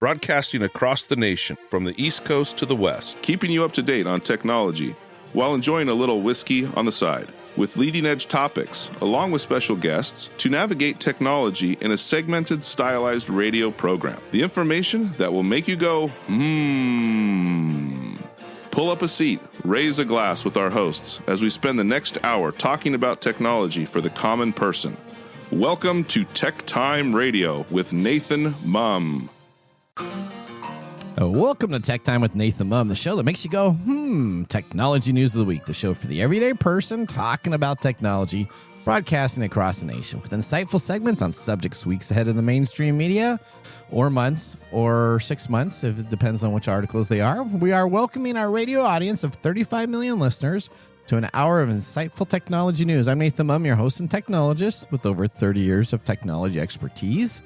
broadcasting across the nation from the East Coast to the West, keeping you up to date on technology while enjoying a little whiskey on the side, with leading-edge topics, along with special guests, to navigate technology in a segmented, stylized radio program. The information that will make you go, Pull up a seat, raise a glass with our hosts as we spend the next hour talking about technology for the common person. Welcome to Tech Time Radio with Nathan Mumm. Welcome to Tech Time with Nathan Mumm, the show that makes you go, technology news of the week, the show for the everyday person talking about technology, broadcasting across the nation with insightful segments on subjects weeks ahead of the mainstream media, or months, or 6 months, if it depends on which articles they are. We are welcoming our radio audience of 35 million listeners to an hour of insightful technology news. I'm Nathan Mumm, your host and technologist with over 30 years of technology expertise.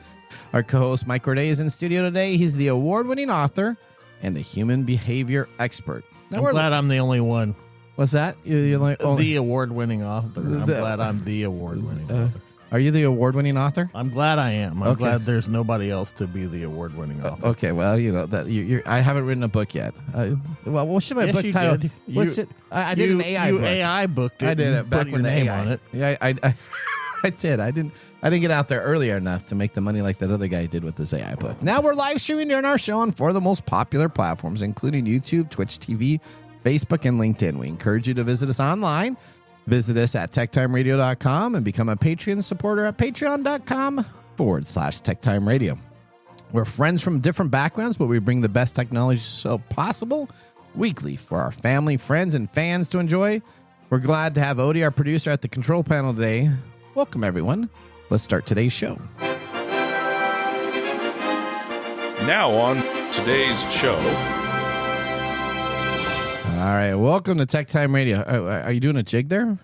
Our co-host Mike Corday is in studio today. He's the award-winning author and a human behavior expert. Now, I'm glad I'm the only one. What's that? You're like the award-winning author. I'm glad I'm the award-winning author. Are you the award-winning author? I'm glad I am. I'm glad there's nobody else to be the award-winning author. Okay, well, you know that I haven't written a book yet. Well, what should my book title? Did. I did an AI book. You AI booked it. I did it back when the AI on it. Yeah, I did. I didn't get out there earlier enough to make the money like that other guy did with his AI book. Now we're live streaming during our show on 4 of the most popular platforms, including YouTube, Twitch TV, Facebook, and LinkedIn. We encourage you to visit us online. Visit us at techtimeradio.com and become a Patreon supporter at patreon.com/techtimeradio. We're friends from different backgrounds, but we bring the best technology so possible weekly for our family, friends, and fans to enjoy. We're glad to have Odie, our producer, at the control panel today. Welcome, everyone. Let's start today's show. Now on today's show. All right, welcome to Tech Time Radio. Are you doing a jig there?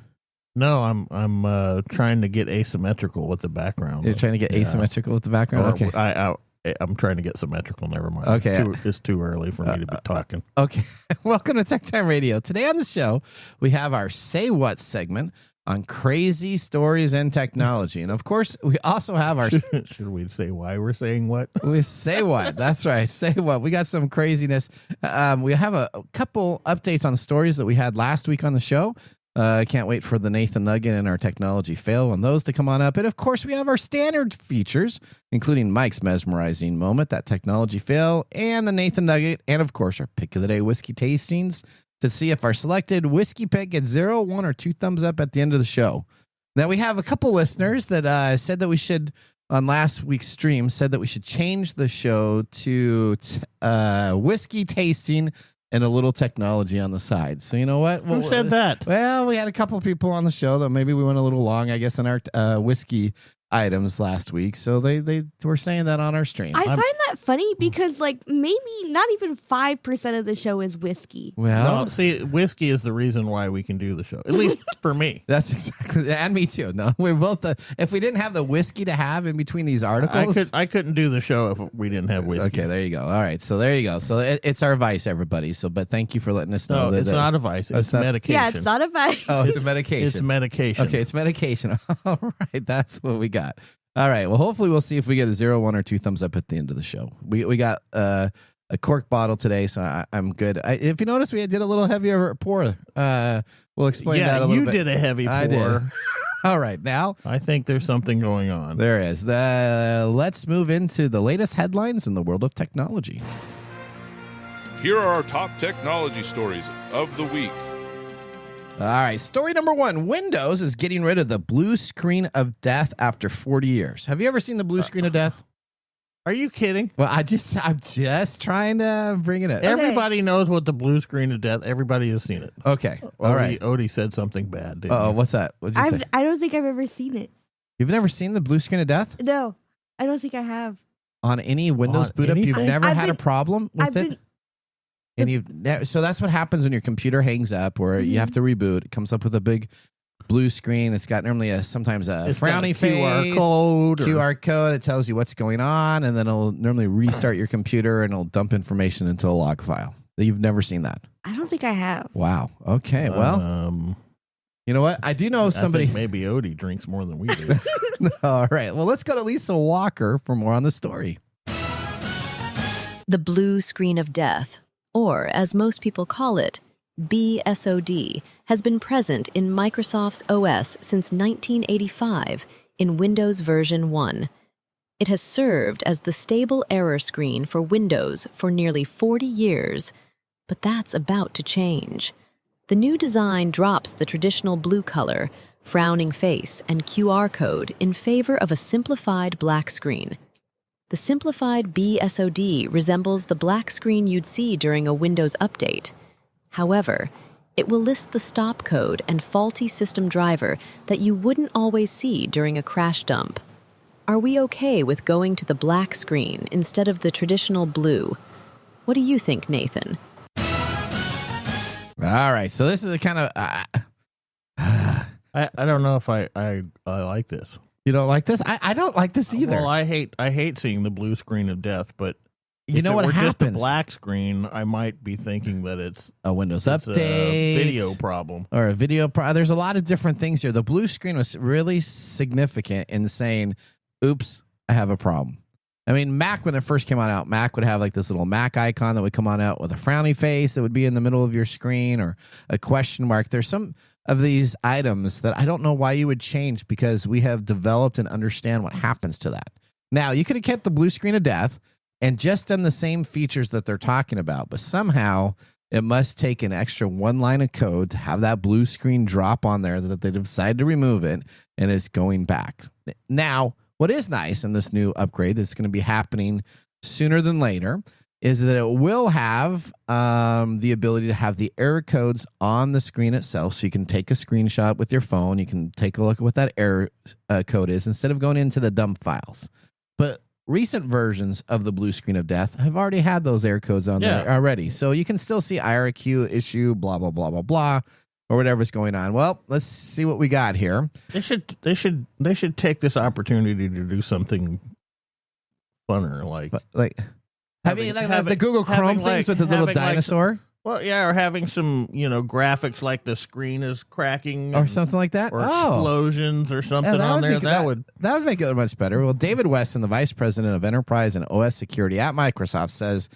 No, I'm trying to get asymmetrical with the background. You're trying to get asymmetrical with the background? Okay. I'm trying to get symmetrical. Never mind. Okay. It's too early for me to be talking. Okay. Welcome to Tech Time Radio. Today on the show, we have our Say What segment on crazy stories and technology. And of course, we also have our... Should we say why we're saying what? We say what. That's right. Say what. We got some craziness. We have a couple updates on stories that we had last week on the show. I can't wait for the Nathan Nugget and our technology fail on those to come on up. And of course, we have our standard features, including Mike's mesmerizing moment, that technology fail, and the Nathan Nugget, and of course, our pick of the day whiskey tastings, to see if our selected whiskey pick gets 0, 1, or 2 thumbs up at the end of the show. Now, we have a couple listeners that said that we should, on last week's stream, said that we should change the show to whiskey tasting and a little technology on the side. So you know what? Who said that? Well, we had a couple people on the show that maybe we went a little long, I guess, in our whiskey items last week. So they were saying that on our stream. I find that funny because maybe not even 5% of the show is whiskey. Well, no, see, whiskey is the reason why we can do the show, at least for me. That's exactly, and me too. No, we both. If we didn't have the whiskey to have in between these articles, I couldn't do the show if we didn't have whiskey. Okay, there you go. All right, so there you go. So it's our vice, everybody. So, but thank you for letting us know. No, it's not a vice. It's medication. Yeah, it's not a vice. Oh, it's a medication. It's medication. Okay, it's medication. All right, that's what we got. All right. Well, hopefully we'll see if we get a 0, 1, or 2 thumbs up at the end of the show. We got a cork bottle today, so I'm good. If you notice, we did a little heavier pour. We'll explain that a little bit. You did a heavy pour. I did. All right. Now, I think there's something going on. There is. Let's move into the latest headlines in the world of technology. Here are our top technology stories of the week. All right, story number 1. Windows is getting rid of the blue screen of death after 40 years. Have you ever seen the blue screen of death? Are you kidding? Well, I'm just trying to bring it up. Everybody knows what the blue screen of death. Everybody has seen it. Okay, all right. Odie said something bad. Oh, what's that? What'd you say? I don't think I've ever seen it. You've never seen the blue screen of death? No, I don't think I have. On any Windows boot up, you've never had a problem with it? So that's what happens when your computer hangs up, or you have to reboot. It comes up with a big blue screen. It's got normally sometimes a frowny face, QR code. It tells you what's going on, and then it'll normally restart your computer and it'll dump information into a log file. You've never seen that? I don't think I have. Wow. Okay. Well, you know what? I do know somebody. I think maybe Odie drinks more than we do. All right. Well, let's go to Lisa Walker for more on the story. The blue screen of death, or as most people call it, BSOD, has been present in Microsoft's OS since 1985 in Windows version 1. It has served as the stable error screen for Windows for nearly 40 years, but that's about to change. The new design drops the traditional blue color, frowning face, and QR code in favor of a simplified black screen. The simplified BSOD resembles the black screen you'd see during a Windows update. However, it will list the stop code and faulty system driver that you wouldn't always see during a crash dump. Are we okay with going to the black screen instead of the traditional blue? What do you think, Nathan? All right. So this is the kind of I don't know if I like this. you don't like this. I don't like this either. Well, I hate seeing the blue screen of death, but you know if it what were happens? just a black screen, I might be thinking that it's a Windows it's update, a video problem. or a video. There's a lot of different things here. The blue screen was really significant in saying, "Oops, I have a problem." I mean, Mac, when it first came out, Mac would have like this little Mac icon that would come on out with a frowny face that would be in the middle of your screen, or a question mark. There's some of these items that I don't know why you would change, because we have developed and understand what happens to that. Now, you could have kept the blue screen of death and just done the same features that they're talking about, but somehow it must take an extra one line of code to have that blue screen drop on there, that they decided to remove it, and it's going back. Now, what is nice in this new upgrade that's going to be happening sooner than later is that it will have the ability to have the error codes on the screen itself. So you can take a screenshot with your phone. You can take a look at what that error code is instead of going into the dump files. But recent versions of the blue screen of death have already had those error codes on there already. So you can still see IRQ issue, blah, blah, blah, blah, blah, or whatever's going on. Well, let's see what we got here. They should take this opportunity to do something funner, like The Google Chrome things with the little dinosaur, well, yeah, or having some graphics like the screen is cracking or something like that, or explosions or something on there. That would make it much better. Well, David Weston, the vice president of enterprise and OS security at Microsoft, says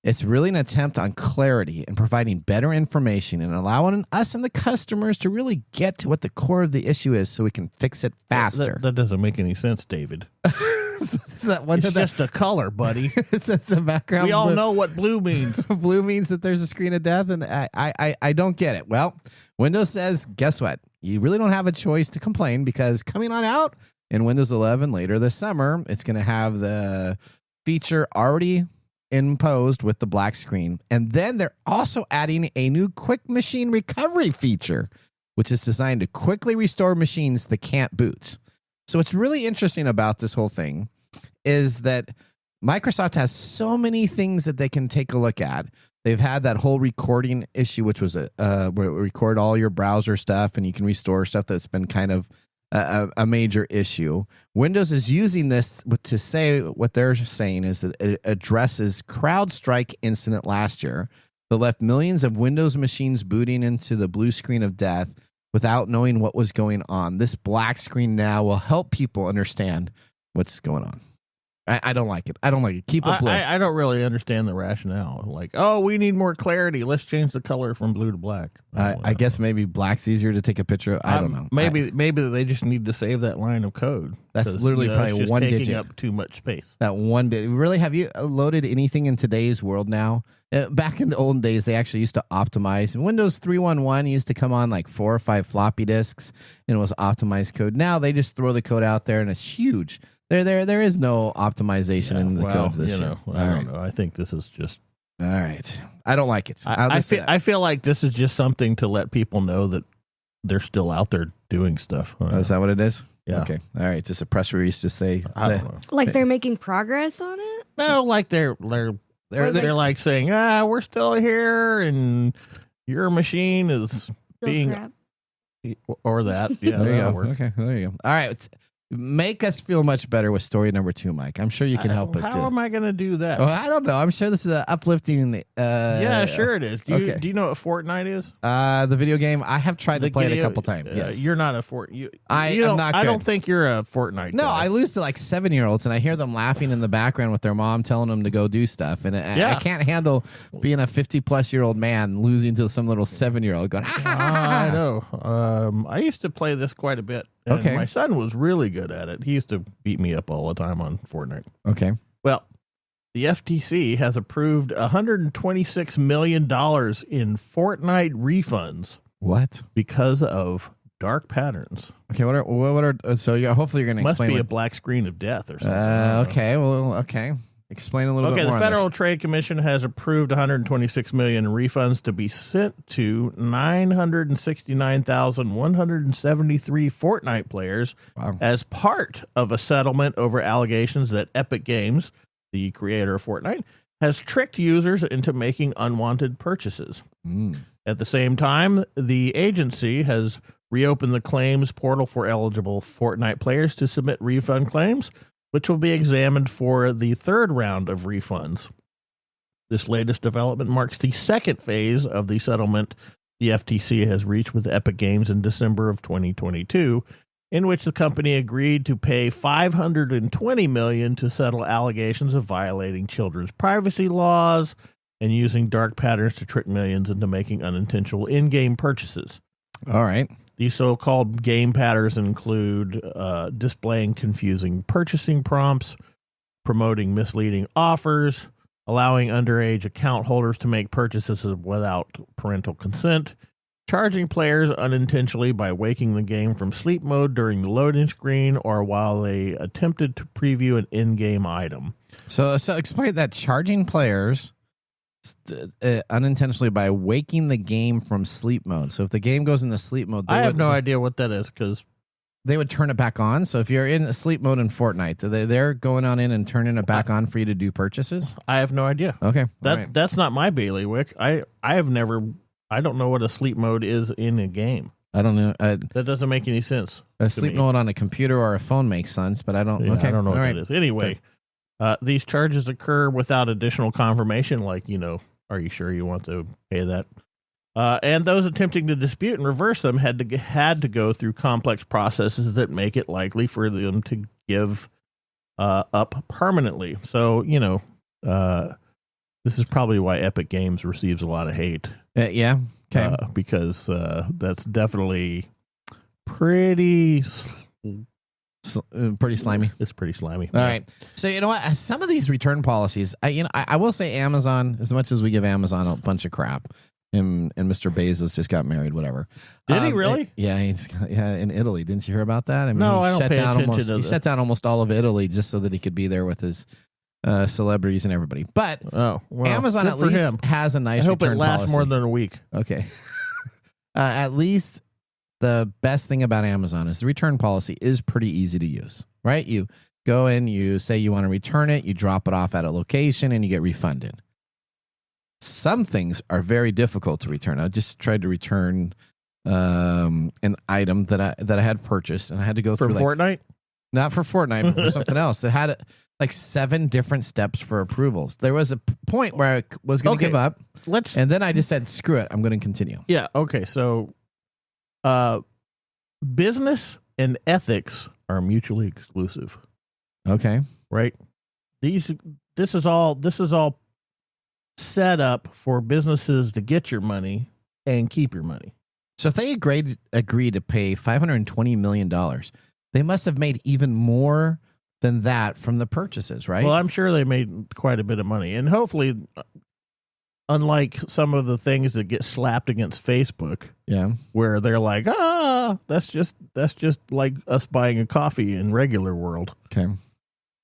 it's really an attempt on clarity and providing better information and allowing us and the customers to really get to what the core of the issue is, so we can fix it faster. That doesn't make any sense, David. It's just a color, buddy. It's just a background. We all know what blue means. Blue means that there's a screen of death, and I don't get it. Well, Windows says, guess what? You really don't have a choice to complain, because coming on out in Windows 11 later this summer, it's going to have the feature already imposed with the black screen. And then they're also adding a new quick machine recovery feature, which is designed to quickly restore machines that can't boot. So what's really interesting about this whole thing is that Microsoft has so many things that they can take a look at. They've had that whole recording issue, which was where it record all your browser stuff and you can restore stuff that's been kind of a major issue. Windows is using this to say what they're saying is that it addresses CrowdStrike incident last year that left millions of Windows machines booting into the blue screen of death without knowing what was going on. This black screen now will help people understand what's going on. I don't like it. I don't like it. Keep it blue. I don't really understand the rationale. Like, oh, we need more clarity. Let's change the color from blue to black. I guess maybe black's easier to take a picture of. I don't know. Maybe they just need to save that line of code. That's literally probably it's just one taking digit. up too much space. That one digit. Really, have you loaded anything in today's world now? Back in the olden days, they actually used to optimize. Windows 3.1.1 used to come on like 4 or 5 floppy disks, and it was optimized code. Now they just throw the code out there, and it's huge. There is no optimization in the code this year. I don't know. I think this is just all right. I don't like it. I feel like this is just something to let people know that they're still out there doing stuff. Is that what it is? Yeah. Okay. All right. Just a press release to say. I don't know. Like they're making progress on it? No, like they're like saying, we're still here, and your machine is Still being crap. or that. Yeah, There you that'll go. work. Okay. There you go. All right. make us feel much better with story number 2, Mike. I'm sure you can help us. How am I going to do that? Well, I don't know. I'm sure this is an uplifting. Yeah, sure it is. Do okay. you know what Fortnite is? The video game. I have tried to play it a couple times. Yes. You're not a I don't think you're a Fortnite No, guy. I lose to like 7-year-olds, and I hear them laughing in the background with their mom telling them to go do stuff, and I can't handle being a 50-plus-year-old man losing to some little 7-year-old going. I know. I used to play this quite a bit. And Okay. my son was really good at it. He used to beat me up all the time on Fortnite. Okay. Well, the FTC has approved $126 million in Fortnite refunds What? because of dark patterns. Okay. What are so? Yeah. Hopefully, you're going to Must explain. be a what, black screen of death or something. I don't know. okay. Well. Okay. Explain a little bit Okay, more. the Federal on this. Trade Commission has approved $126 million in refunds to be sent to 969,173 Fortnite players Wow. as part of a settlement over allegations that Epic Games, the creator of Fortnite, has tricked users into making unwanted purchases. Mm. At the same time, the agency has reopened the claims portal for eligible Fortnite players to submit refund claims, which will be examined for the third round of refunds. This latest development marks the second phase of the settlement the FTC has reached with Epic Games in December of 2022, in which the company agreed to pay $520 million to settle allegations of violating children's privacy laws and using dark patterns to trick millions into making unintentional in-game purchases. All right. These so-called game patterns include displaying confusing purchasing prompts, promoting misleading offers, allowing underage account holders to make purchases without parental consent, charging players unintentionally by waking the game from sleep mode during the loading screen or while they attempted to preview an in-game item. So explain that charging players unintentionally by waking the game from sleep mode. So if the game goes into sleep mode, I have no idea what that is because they would turn it back on. So if you're in sleep mode in Fortnite, they're going on in and turning it back on for you to do purchases. I have no idea. Okay, That's not my bailiwick. I don't know what a sleep mode is in a game. I don't know. That doesn't make any sense. A to sleep me. mode on a computer or a phone makes sense, but I don't. Yeah, Okay, I don't know all what right. that is. Anyway, these charges occur without additional confirmation, like, are you sure you want to pay that? And those attempting to dispute and reverse them had to go through complex processes that make it likely for them to give up permanently. So, this is probably why Epic Games receives a lot of hate. Yeah. Okay. Because that's definitely pretty Pretty slimy. It's pretty slimy. All right. So you know what? Some of these return policies, I will say Amazon, as much as we give Amazon a bunch of crap, and Mr. Bezos just got married, whatever. Did he really? Yeah, in Italy. Didn't you hear about that? I mean, No, he I don't shut pay down attention to He shut down almost all of Italy just so that he could be there with his celebrities and everybody. But Amazon at least has a nice. I hope return it lasts policy. more than a week. Okay. At least the best thing about Amazon is the return policy is pretty easy to use, right? You go in, you say you want to return it, you drop it off at a location, and you get refunded. Some things are very difficult to return. I just tried to return an item that I had purchased, and I had to go through Fortnite? Not for Fortnite, but for something else that had like 7 different steps for approvals. There was a point where I was going to give up, and then I just said, "Screw it, I'm going to continue." Yeah. Okay. So, business and ethics are mutually exclusive. Okay. Right. This is all set up for businesses to get your money and keep your money. So if they agreed to pay $520 million, they must have made even more than that from the purchases, right? Well, I'm sure they made quite a bit of money. And hopefully, unlike some of the things that get slapped against Facebook, where they're like, that's just like us buying a coffee in regular world. Okay.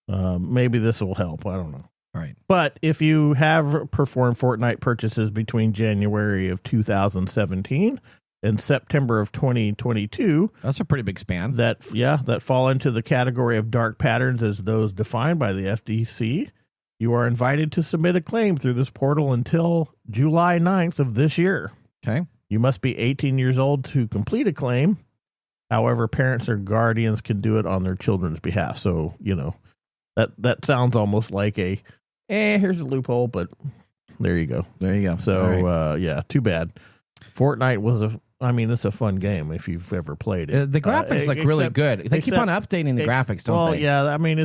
Maybe this will help. I don't know. All right. But if you have performed Fortnite purchases between January of 2017 and September of 2022, that's a pretty big span. That fall into the category of dark patterns as those defined by the FTC, you are invited to submit a claim through this portal until July 9th of this year. Okay. You must be 18 years old to complete a claim. However, parents or guardians can do it on their children's behalf. So, that sounds almost like here's a loophole, but there you go. There you go. So, All right. too bad. Fortnite it's a fun game if you've ever played it. The graphics look really good. They keep on updating the graphics, don't they? Yeah. I mean,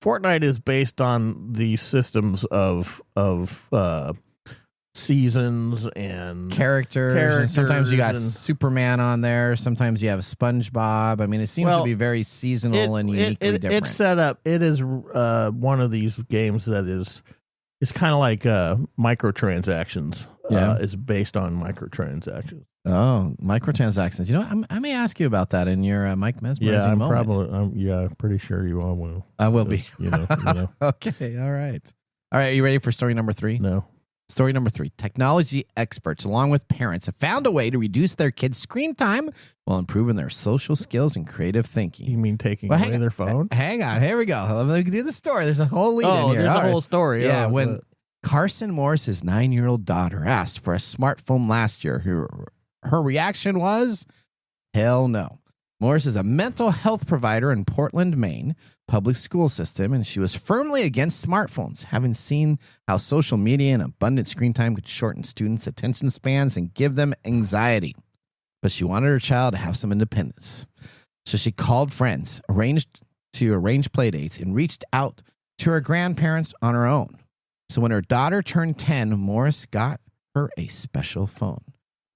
Fortnite is based on the systems of seasons and characters. And sometimes you got and- Superman on there. Sometimes you have SpongeBob. I mean, it seems to be very seasonal and uniquely different. It's set up. It is one of these games that is. It's kind of like microtransactions. Yeah. It's based on microtransactions. Oh, microtransactions. You know, I may ask you about that in your Mike Mesmerizing Yeah, moment. I'm pretty sure you all will. I will be. You know. Okay, all right. All right, are you ready for story number 3? No. Story number 3. Technology experts, along with parents, have found a way to reduce their kids' screen time while improving their social skills and creative thinking. You mean taking away their phone? Hang on. Here we go. Let me do the story. There's a whole lead in here. There's All a right. whole story. Yeah, when Carson Morris's 9-year-old daughter asked for a smartphone last year, her reaction was, hell no. Morris is a mental health provider in Portland, Maine, public school system, and she was firmly against smartphones, having seen how social media and abundant screen time could shorten students' attention spans and give them anxiety. But she wanted her child to have some independence. So she called friends, arranged play dates, and reached out to her grandparents on her own. So when her daughter turned 10, Morris got her a special phone.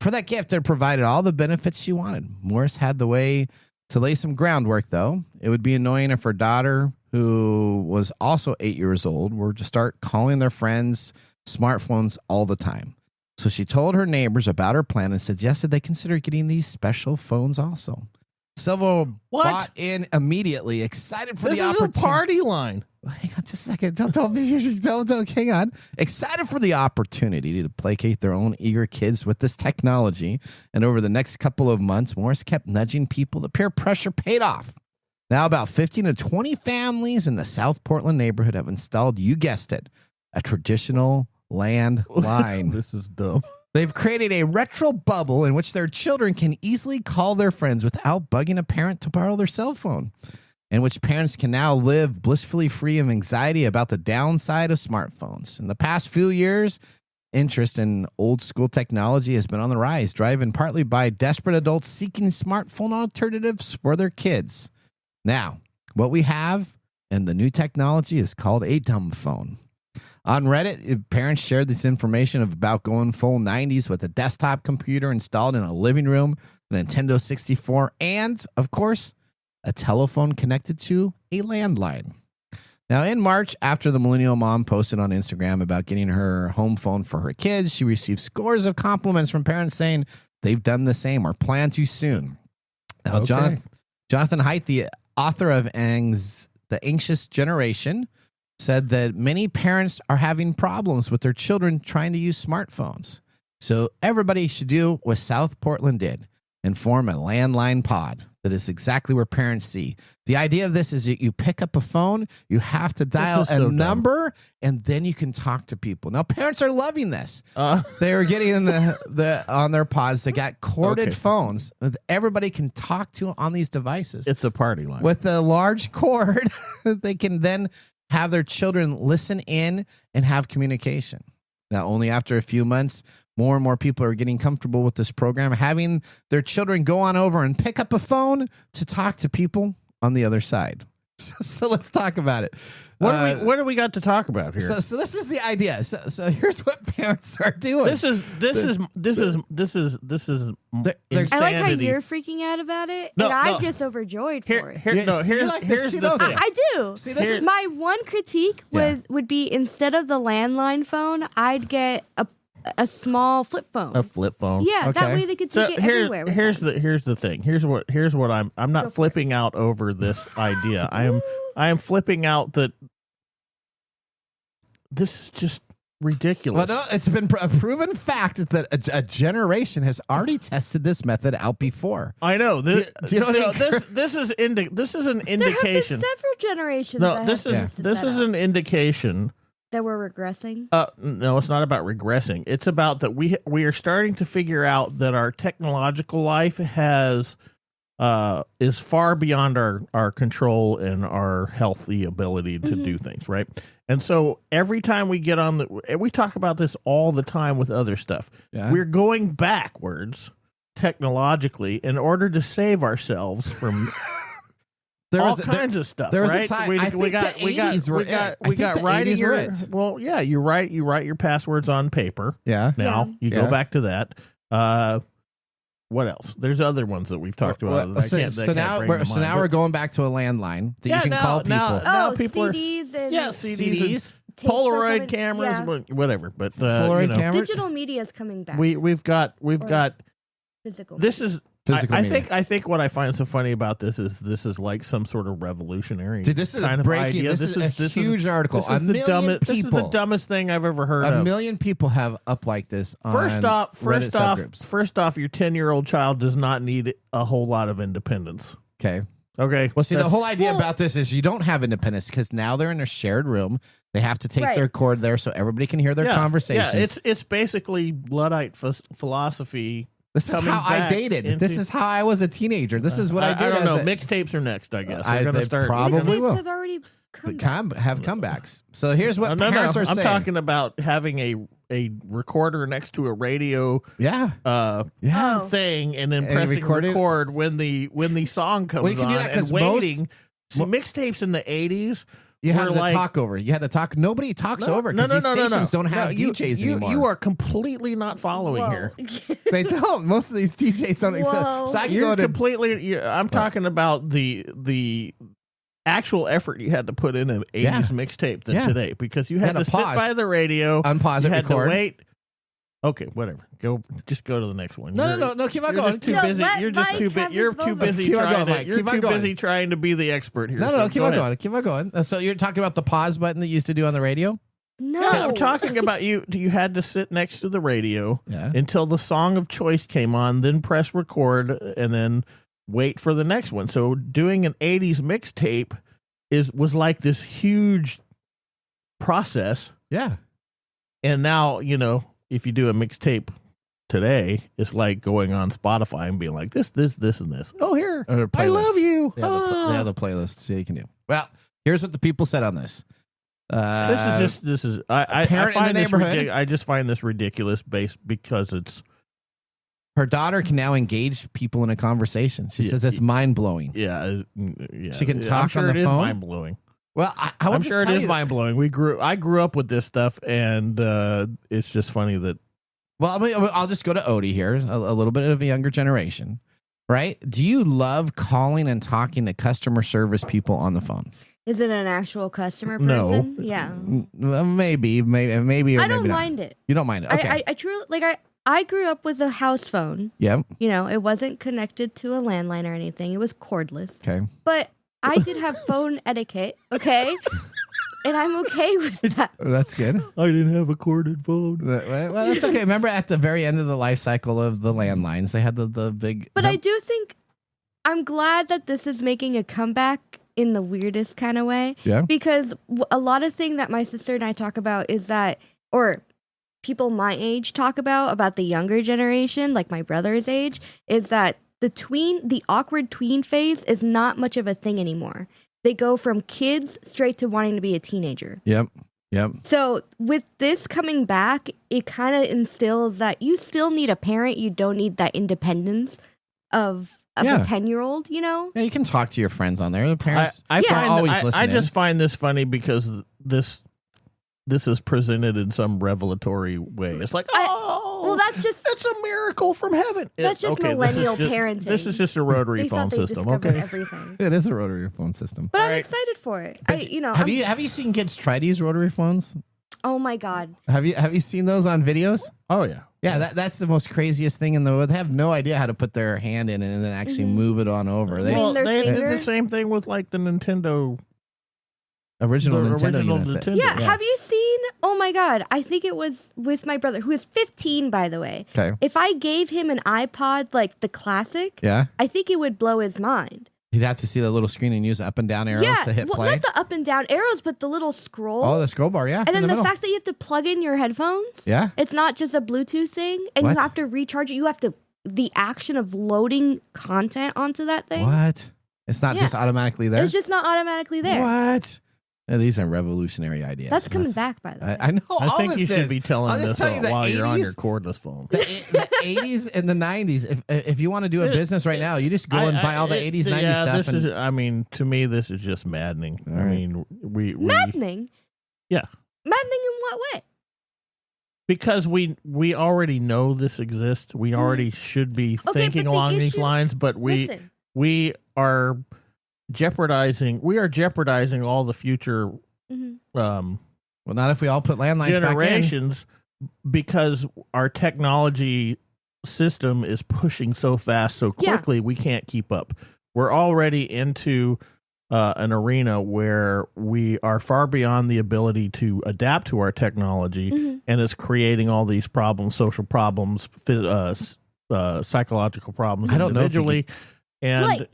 For that gift, it provided all the benefits she wanted. Morris had the way to lay some groundwork, though. It would be annoying if her daughter, who was also 8 years old, were to start calling their friends smartphones all the time. So she told her neighbors about her plan and suggested they consider getting these special phones also. Silva bought in immediately, excited for the opportunity. This is a party line. Hang on just a second. Don't hang on. Excited for the opportunity to placate their own eager kids with this technology. And over the next couple of months, Morris kept nudging people. The peer pressure paid off. Now about 15 to 20 families in the South Portland neighborhood have installed, you guessed it, a traditional landline. This is dumb. They've created a retro bubble in which their children can easily call their friends without bugging a parent to borrow their cell phone, in which parents can now live blissfully free of anxiety about the downside of smartphones. In the past few years, interest in old school technology has been on the rise, driven partly by desperate adults seeking smartphone alternatives for their kids. Now, what we have in the new technology is called a dumb phone. On Reddit, parents shared this information about going full 90s with a desktop computer installed in a living room, a Nintendo 64, and, of course, a telephone connected to a landline. Now, in March, after the millennial mom posted on Instagram about getting her home phone for her kids, she received scores of compliments from parents saying they've done the same or plan to soon. Now, Okay. Jonathan Haidt, the author of The Anxious Generation, said that many parents are having problems with their children trying to use smartphones. So everybody should do what South Portland did and form a landline pod. That is exactly where parents see. The idea of this is that you pick up a phone, you have to dial so dumb. number, and then you can talk to people. Now, parents are loving this. Uh, They're getting in the on their pods. They got corded Okay. phones that everybody can talk to on these devices. it's a party line. With a large cord, they can then have their children listen in and have communication. Now, only after a few months, more and more people are getting comfortable with this program, having their children go on over and pick up a phone to talk to people on the other side. So let's talk about it. What do we got to talk about here? So this is the idea. So here's what parents are doing. This is They're- insanity. I like how you're freaking out about it, No, and I'm no. just overjoyed for it. You like this Here's too, the don't thing. you? I do. See, this is My one critique would be instead of the landline phone, I'd get a small flip phone. A flip phone. Yeah, that Okay. way they could So take it everywhere. with here's them. the thing. Here's what I'm Go not for flipping out over this idea. I am flipping out that this is just ridiculous. Well, no, it's been a proven fact that a generation has already tested this method out before. I know. This, Do you know what I mean? this is an There have been indication. several generations. No, that this have is tested this that is out. an indication. that we're regressing. No, it's not about regressing. It's about that we are starting to figure out that our technological life has is far beyond our control and our healthy ability to do things, right? And so every time we get on we talk about this all the time with other stuff. Yeah. We're going backwards technologically in order to save ourselves from all kinds of stuff. There was right? a time. I think the 80s were it. I we think got the writing 80s were your. it. Well, yeah, you write your passwords on paper. Yeah. Now you Yeah. go back to that. What else? There's other ones that we've talked about. that I can't- that I can't now bring we're to mind, we're but- going back to a landline that Yeah, you can now- call people. now Oh, people are- CDs and yeah, CDs, and CDs, tapes are Polaroid coming- cameras, yeah. whatever. But Polaroid you know, camera. Digital media is coming back. we've got Physical. this is. Physical I media. think what I find so funny about this is like some sort of revolutionary. Dude, this is kind of breaking. idea. This is a huge article. This is A the million dumbest. This is the people. dumbest thing I've ever heard A of. million people have up like this. On First off, Reddit subgroups. your 10-year-old child does not need a whole lot of independence. Okay. Okay. Well, see, the That's- whole idea about this is you don't have independence because now they're in a shared room. They have to take Right. their cord there so everybody can hear their conversations. Yeah, it's basically Luddite philosophy. This is coming how I back dated. into- this is how I was a teenager. This is what I did. I don't as know. a- Mixtapes are next, I guess. I- We're gonna they start. probably Mixtapes will. have already come back. have comebacks. So here's what No, parents are I'm saying. talking about having a recorder next to a radio Yeah. yeah. Oh. thing and then And pressing record it? record when the song comes Well, you can on do that 'cause and waiting. See, mixtapes in the 80s You had were the like, talk over. You had the talk. Nobody talks over because these stations don't have DJs anymore. You are completely not following Whoa. here. They don't. Most of these DJs don't exist. Whoa. So I can You're go to completely. I'm talking about the actual effort you had to put in an 80s Yeah. mixtape than Yeah. today because you had had to to sit pause. by the radio, unpause you it, had record. to wait. Okay, whatever. Just go to the next one. No, keep on You're going. just too No, busy. let You're just Mike too have You're his too moment. busy Keep on trying going, to. Mike. You're Keep on too going. busy trying to be the expert here. No, so keep go on ahead. going. Keep on going. So you're talking about the pause button that used to do on the radio? No. Yeah, I'm talking about you. You had to sit next to the radio Yeah. until the song of choice came on, then press record, and then wait for the next one. So doing an 80s mixtape was like this huge process. Yeah. And now, if you do a mixtape today, it's like going on Spotify and being like this, and this. Oh, here. Or a I playlist. love you. They have the playlist, so you can do. Well, here's what the people said on this. I parent in find the this neighborhood. I just find this ridiculous because it's her daughter can now engage people in a conversation. She Yeah. says it's mind blowing. yeah. She can I'm talk sure on the it is phone? mind blowing. Well, I'm sure it is mind blowing. I grew up with this stuff, and it's just funny that Well, I'll just go to Odie here, a little bit of a younger generation, right? Do you love calling and talking to customer service people on the phone? Is it an actual customer No. person? Yeah. Well, maybe, or I maybe don't not. mind it. You don't mind it? Okay. I truly I grew up with a house phone. Yep. It wasn't connected to a landline or anything. It was cordless. Okay. But I did have phone etiquette, okay? And I'm okay with that. That's good. I didn't have a corded phone. Well, that's okay. Remember at the very end of the life cycle of the landlines, they had the big. But I do think I'm glad that this is making a comeback in the weirdest kind of way. Yeah. Because a lot of thing that my sister and I talk about is that, or people my age talk about the younger generation, like my brother's age, is that the awkward tween phase is not much of a thing anymore. They go from kids straight to wanting to be a teenager. Yep. So with this coming back, it kind of instills that you still need a parent. You don't need that independence of a 10-year-old, Yeah, you can talk to your friends on there. The parents I are find always I listening. just find this funny because this is presented in some revelatory way. It's like, Well, that's just it's a miracle from heaven. That's just millennial parenting. This is just a rotary they phone thought they system. discovered Okay. everything. It is a rotary phone system. But I'm Alright. excited for it. Have you seen kids try to use rotary phones? Oh my god. Have you seen those on videos? Oh yeah. Yeah, that's the most craziest thing in the world. They have no idea how to put their hand in it and then actually move it on over. They Well, their they did finger? the same thing with like the Nintendo. original the Nintendo original units. Nintendo. Yeah, have you seen? Oh my god. I think it was with my brother who is 15 by the way. Okay. If I gave him an iPod like the classic, Yeah. I think it would blow his mind. He'd have to see the little screen and use up and down arrows to hit well, play. not the up and down arrows, but the little scroll. Oh, the scroll bar, yeah. and in then the middle. fact that you have to plug in your headphones. Yeah. It's not just a Bluetooth thing, and What? you have to recharge it. You have to the action of loading content onto that thing. What? It's not Yeah. just automatically there? It's just not automatically there. What? These are revolutionary ideas. That's coming back, by the way. I know. I all think you this should is. be telling I'll just this tell you the while you're on 80s your cordless phone. The 80s and the 90s. If you want to do a business right now, you just go and buy all the 80s, 90s stuff. This is, I mean, to me, this is just maddening. All I right. mean, we Maddening? Yeah. Maddening in what way? because we already know this exists. We already should be Okay, thinking but the along these issue- lines, but Listen, we are jeopardizing all the future mhm. Well, not if we all put landlines generations because our technology system is pushing so fast, so Yeah. quickly, we can't keep up. We're already into an arena where we are far beyond the ability to adapt to our technology, Mhm. and it's creating all these problems, social problems, psychological problems I don't know if you individually. And Like,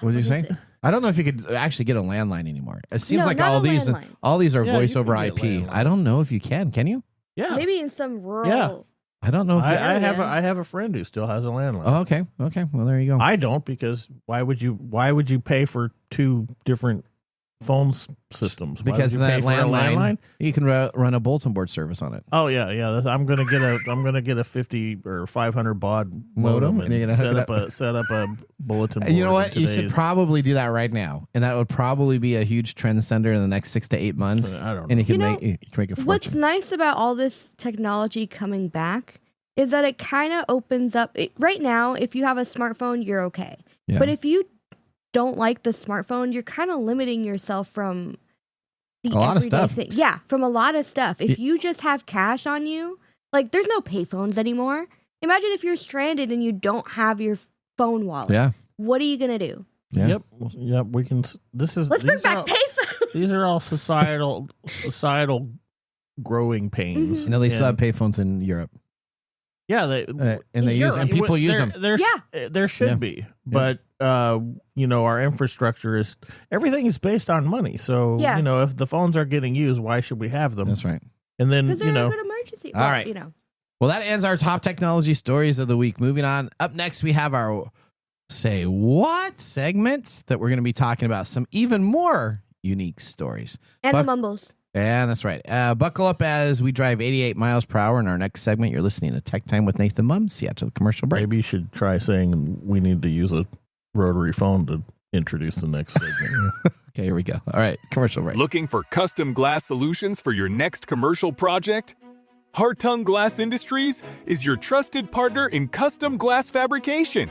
What did you say? say? I don't know if you could actually get a landline anymore. It seems No, like not all a these landline. are Yeah, voice you over can get IP. landlines. I don't know if you can. Can you? yeah, Maybe in some rural. Yeah. I don't know if I you, have area. I have a friend who still has a landline. Oh, okay. Okay. Well, there you go. I don't, because why would you pay for two different phone systems? Why Because would you that pay for a landline, you can run a bulletin board service on it. Oh yeah. I'm gonna get a 50 or 500 baud Modem, modem and you're and gonna hook set up a bulletin board. And you know what? in You should today's- probably do that right now, and that would probably be a huge trend center in the next 6 to 8 months. I don't know. And you can You know, make a fortune. What's nice about all this technology coming back is that it kind of opens up. Right now, if you have a smartphone, you're okay. Yeah. But if you don't like the smartphone, you're kind of limiting yourself from the A lot of everyday stuff. thing. Yeah, from a lot of stuff. If you just have cash on you, like there's no payphones anymore. Imagine if you're stranded and you don't have your phone wallet. Yeah. What are you gonna do? Yeah. Yep. We can. This is. Let's bring these are back payphones. These are all societal growing pains. You know, they still have And- payphones in Europe, Yeah, they and they use Europe. and people use them. There should Yeah. be, but our infrastructure is everything is based on money. So Yeah. if the phones are getting used, why should we have them? That's right. And then Because they're a good emergency. All right. Well, that ends our top technology stories of the week. Moving on. Up next, we have our Say What segment that we're going to be talking about some even more unique stories. And Buck- the mumbles. Yeah, that's right. Buckle up as we drive 88 miles per hour in our next segment. You're listening to Tech Time with Nathan Mum. See you after the commercial break. maybe you should try saying we need to use a rotary phone to introduce the next segment. Okay, here we go. All right, commercial break. Looking for custom glass solutions for your next commercial project? Hartung Glass Industries is your trusted partner in custom glass fabrication.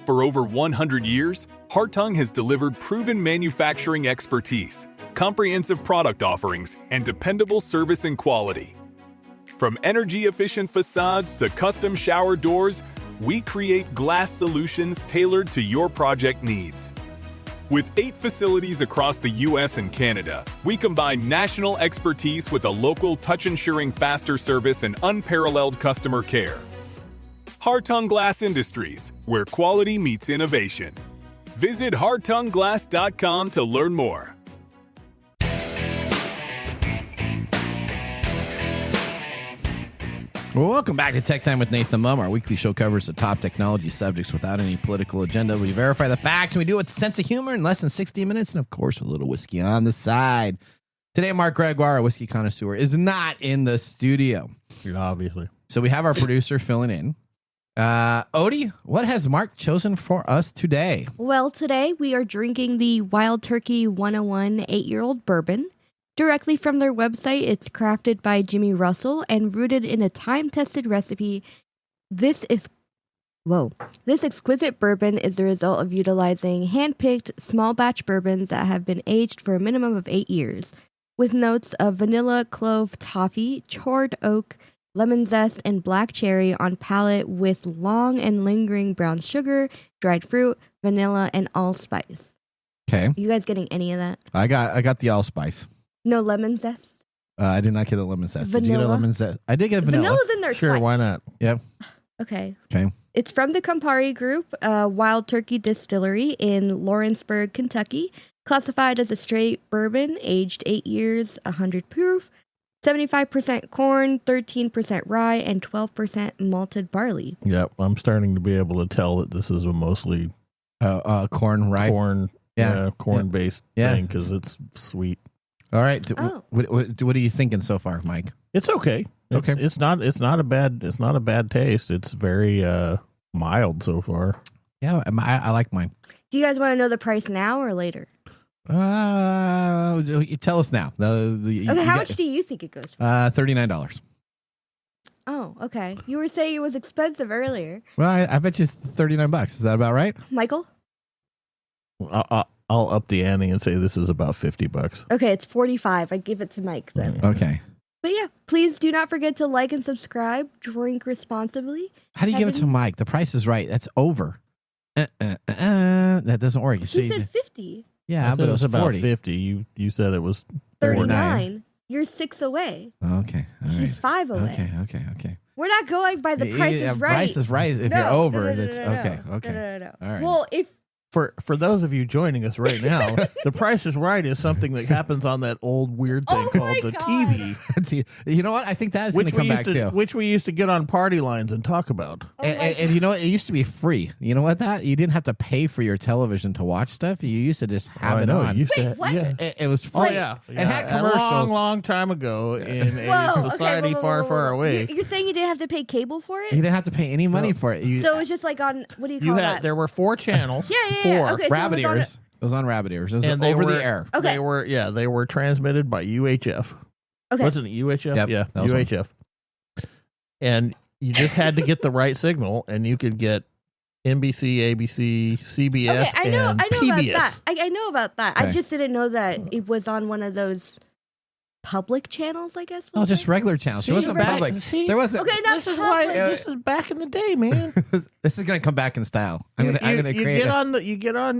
For over 100 years, Hartung has delivered proven manufacturing expertise, comprehensive product offerings, and dependable service and quality. From energy-efficient facades to custom shower doors, we create glass solutions tailored to your project needs. With 8 facilities across the U.S. and Canada, we combine national expertise with a local touch-ensuring faster service and unparalleled customer care. Hartung Glass Industries, where quality meets innovation. Visit hartungglass.com to learn more. Well, welcome back to Tech Time with Nathan Mum. Our weekly show covers the top technology subjects without any political agenda. We verify the facts, and we do it with a sense of humor in less than 60 minutes, and of course, with a little whiskey on the side. Today, Mark Gregoire, a whiskey connoisseur, is not in the studio. Obviously. So we have our producer filling in. Odie, what has Mark chosen for us today? Well, today we are drinking the Wild Turkey 101 8-year-old bourbon. Directly from their website, it's crafted by Jimmy Russell and rooted in a time-tested recipe. This exquisite bourbon is the result of utilizing hand-picked small batch bourbons that have been aged for a minimum of 8 years, with notes of vanilla, clove, toffee, charred oak, lemon zest, and black cherry on palate, with long and lingering brown sugar, dried fruit, vanilla, and allspice. Okay, You guys getting any of that? I got the allspice. No lemon zest? I did not get a lemon zest. Did you get a Vanilla? lemon zest? I did get vanilla. Vanilla's in there Sure, twice. why not? Okay. Okay. It's from the Campari Group, Wild Turkey Distillery in Lawrenceburg, Kentucky. Classified as a straight bourbon, aged 8 years, 100 proof. 75% corn, 13% rye, and 12% malted barley. Yep, I'm starting to be able to tell that this is a mostly Corn, rye. corn-based Yeah. thing because it's sweet. All right. Oh. What are you thinking so far, Mike? It's okay. Okay. It's not a bad taste. It's very mild so far. Yeah, I like mine. Do you guys want to know the price now or later? You tell us now. Okay, how much do you think it goes for? $39. Oh, okay. You were saying it was expensive earlier. Well, I bet you it's $39. Is that about right? Michael? I'll up the ante and say this is about $50. Okay, it's 45. I give it to Mike then. Okay. But yeah, please do not forget to like and subscribe. Drink responsibly. How do you give it to Mike? The price is right. That's over. That doesn't work. He See, said 50. yeah, but it was about 40. 50. You said it was 39. You're 6 away. Okay. All right. He's 5 away. Okay. We're not going by the price is right. Price is right. If No, you're over, no, no, that's no, no, okay. no. Okay. No. All right. Well, if For those of you joining us right now, The Price is Right is something that happens on that old weird thing Oh called my the God. TV, You know what? I think that's going to come back too. which we used to get on party lines and talk about. oh my And you know what? It used to be free. You know what? That you didn't have to pay for your television to watch stuff. You used to just have I it know, on. it used to, Wait, what? yeah. It was Oh free. yeah, It had A long, commercials. long time ago in a Whoa, okay, society whoa, far, whoa, far whoa. away. You're saying you didn't have to pay cable for You it? didn't have to pay any money for it. So it was just like on, what do you call You that? had there were 4 channels. Yeah. Four. Okay, so Rabbit it was on ears. It was on rabbit ears. It was And they over were, the air. Okay. They were transmitted by UHF. Okay. Wasn't it UHF? Yep, Yeah, that was one. UHF. And you just had to get the right signal, and you could get NBC, ABC, CBS, Okay, I know and about PBS. that. I know about that. I Okay. just didn't know that it was on one of those public channels, I guess. No, we'll just say. regular channels. It wasn't Right. public. See? There wasn't. Okay, not This is public. why this is back in the day, man. This is going to come back in style. I'm going to you create. get a- on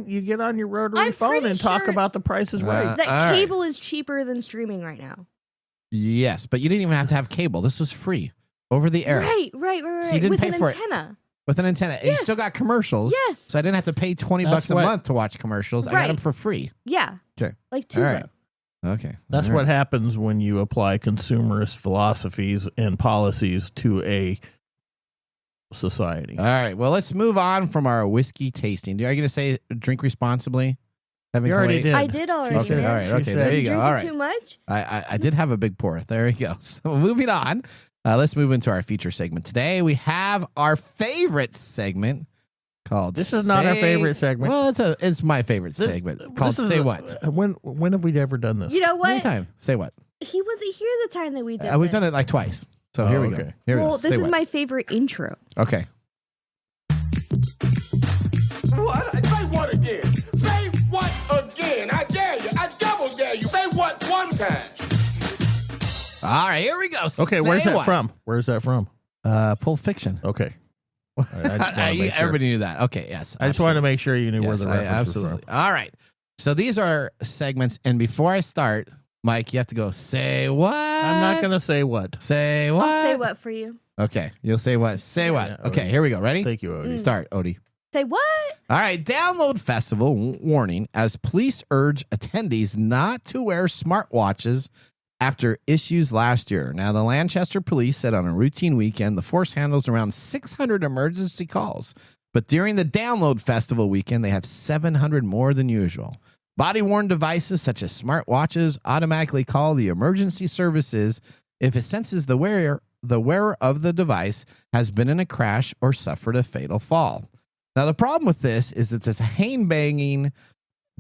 you get on your rotary I'm phone pretty and talk sure about the prices right. That All right. cable is cheaper than streaming right now. Yes, but you didn't even have to have cable. This was free over the air Right. So you didn't With pay an for it. antenna. with an antenna. And you Yes. still got commercials. Yes. So I didn't have to pay $20 That's a what- month to watch commercials. I got Right. them for free. Yeah. Okay. Like All Tubo. right. Okay. That's All what right. happens when you apply consumerist philosophies and policies to a society. All right. Well, let's move on from our whiskey tasting. Are you going to say drink responsibly? You already did. I did already. Okay. man. All right. She Okay. said- There you go. Drinking All right. too much? I did have a big pour. There you go. So moving on. Let's move into our feature segment. Today we have our favorite segment called. This is not our Say- favorite segment. Well, it's my favorite segment called This is Say a- What. When have we ever done this? You know what? Anytime. Say What. He wasn't here the time that we did We've this. done it like twice. So Oh, here we go. okay. Here we Well, go. this Say is what. my favorite intro. Okay. What? Say what again? Say what again? I dare you. I double dare you. Say what one time. All right. Here we go. Okay, Say where's that what. from? Where's that from? Pulp Fiction. Okay. All right, I just wanna make sure. Everybody knew that. Okay. Yes. I just wanted to make sure you knew where the reference absolutely. was from. All right. So these are segments, and before I start, Mike, you have to go. Say what? I'm not going to say what. Say what. I'll say what for you. Okay. You'll say what? Say what? Yeah, Okay. Odie. Here we go. Ready? Thank you, Odie. Start, Odie. Say what? All right. Download Festival warning as police urge attendees not to wear smartwatches after issues last year. Now, the Lancaster Police said on a routine weekend, the force handles around 600 emergency calls. But during the Download Festival weekend, they have 700 more than usual. Body-worn devices such as smartwatches automatically call the emergency services if it senses the wearer of the device has been in a crash or suffered a fatal fall. Now, the problem with this is that it's a hang-banging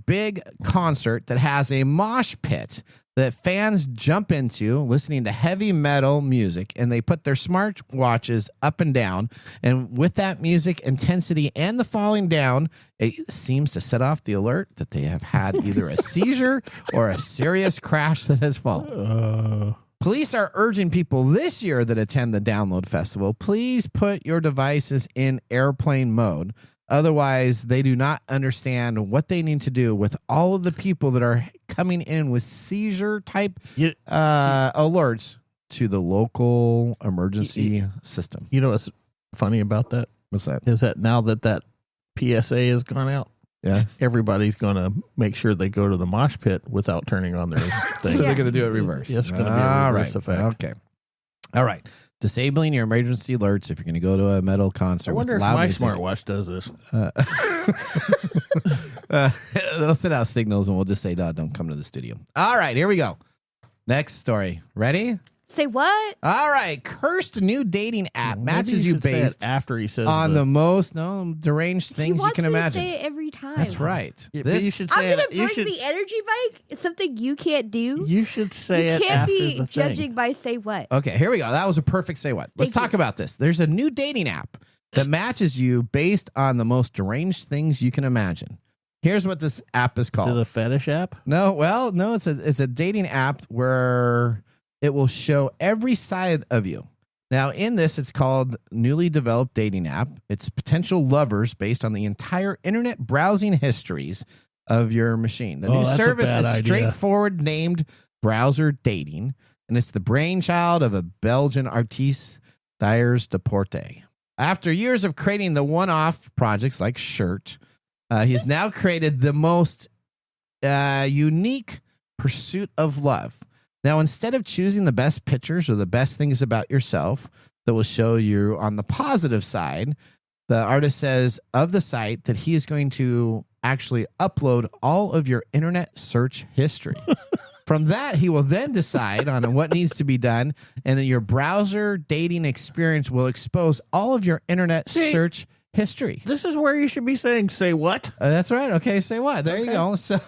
big concert that has a mosh pit that fans jump into listening to heavy metal music, and they put their smartwatches up and down. And with that music intensity and the falling down, it seems to set off the alert that they have had either a seizure or a serious crash that has fallen. Police are urging people this year that attend the Download Festival, please put your devices in airplane mode. Otherwise, they do not understand what they need to do with all of the people that are coming in with seizure type You- alerts to the local emergency system. You know what's funny about that? What's that? Is that now that PSA has gone out, Yeah. everybody's going to make sure they go to the mosh pit without turning on their thing. So they're Yeah. going to do it reverse. It's going to be a All reverse right. effect. Okay. All right. Disabling your emergency alerts if you're going to go to a metal concert. I wonder with if loud my music. smartwatch does this. It'll send out signals and we'll just say, no, don't come to the studio. All right. Here we go. Next story. Ready? Say what? All right. Cursed new dating app Maybe matches you should say it based after he says on the most deranged He things you wants can me to imagine. say it every time. That's right. Yeah, but This, you should I'm say gonna it. You break should. the energy bike. It's something you can't do. You should say You it can't after be the judging thing. by say what. Okay, here we go. That was a perfect say what. Let's Thank you. talk about this. There's a new dating app that matches you based on the most deranged things you can imagine. Here's what this app is Is called. it a fetish app? No, it's a dating app where it will show every side of you. Now, in this, it's called newly developed dating app. It's potential lovers based on the entire internet browsing histories of your machine. The Oh, new that's a service bad is idea. straightforward named Browser Dating, and it's the brainchild of a Belgian artiste, Dyers Deporte. After years of creating the one-off projects like Shirt, he's now created the most unique pursuit of love. Now, instead of choosing the best pictures or the best things about yourself that will show you on the positive side, the artist says of the site that he is going to actually upload all of your internet search history. From that, he will then decide on what needs to be done, and your browser dating experience will expose all of your internet search history. This is where you should be saying, say what? That's right. Okay, say what? There you go. So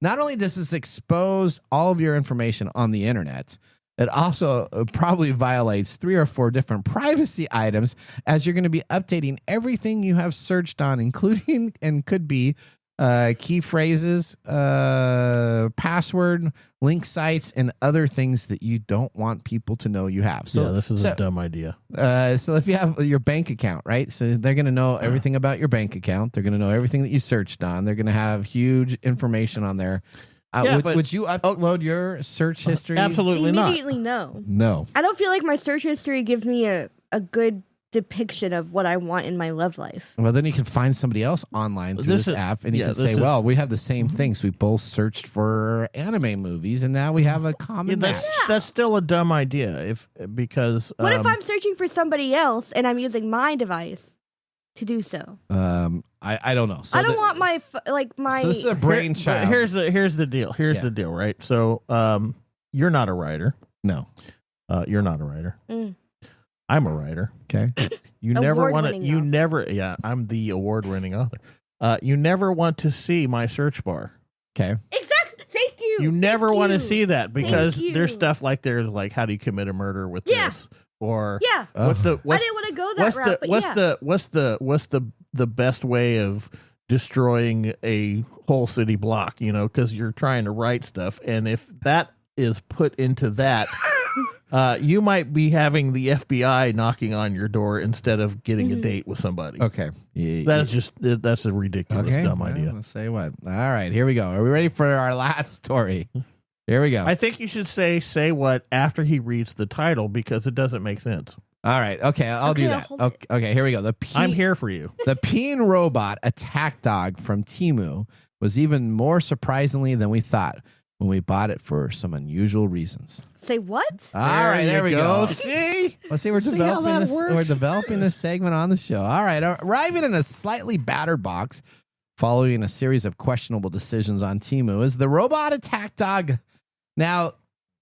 not only does this expose all of your information on the internet, it also probably violates 3 or 4 different privacy items, as you're going to be updating everything you have searched on, including and could be key phrases, password, link sites, and other things that you don't want people to know you have. So Yeah, this is a dumb idea. so if you have your bank account, right? So they're going to know everything about your bank account. They're going to know everything that you searched on. They're going to have huge information on there. Yeah, but- would you upload your search history? Absolutely not. Immediately no. No. I don't feel like my search history gives me a good depiction of what I want in my love life. Well, then you can find somebody else online through This this is- app, and you yeah, can this say, is- "Well, we have the same things. We both searched for anime movies, and now we have a Yeah, common match." that's still a dumb idea because What if I'm searching for somebody else and I'm using my device to do so? I don't know. So I don't want my my. So this is a brainchild. Here's the deal. Here's Yeah. the deal, right? So you're not a writer. no. You're not a writer. Mm. I'm a writer. Okay. You never want to. Award-winning You author. never. Yeah, I'm the award-winning author. You never want to see my search bar. Okay. Exactly. Thank you. You never Thank want to you. see that because you. there's stuff like there's like how do you commit a murder with Yeah. this or Yeah. what's the I what's didn't want to go that route, but yeah. what's the best way of destroying a whole city block, because you're trying to write stuff, and if that is put into that you might be having the FBI knocking on your door instead of getting a date with somebody. Okay. That's a ridiculous dumb well, idea. Let's say what. All right, here we go. Are we ready for our last story? Here we go. I think you should say what after he reads the title because it doesn't make sense. All right. Okay, I'll do Okay, I'll that. hold it. Okay, here we go. I'm here for you. The peeing robot attack dog from Temu was even more surprisingly than we thought when we bought it for some unusual reasons. Say what? All right, there we go. See? Let's see, we're See how developing that this. works? We're developing this segment on the show. All right, arriving in a slightly battered box, following a series of questionable decisions on Temu, is the robot attack dog. Now,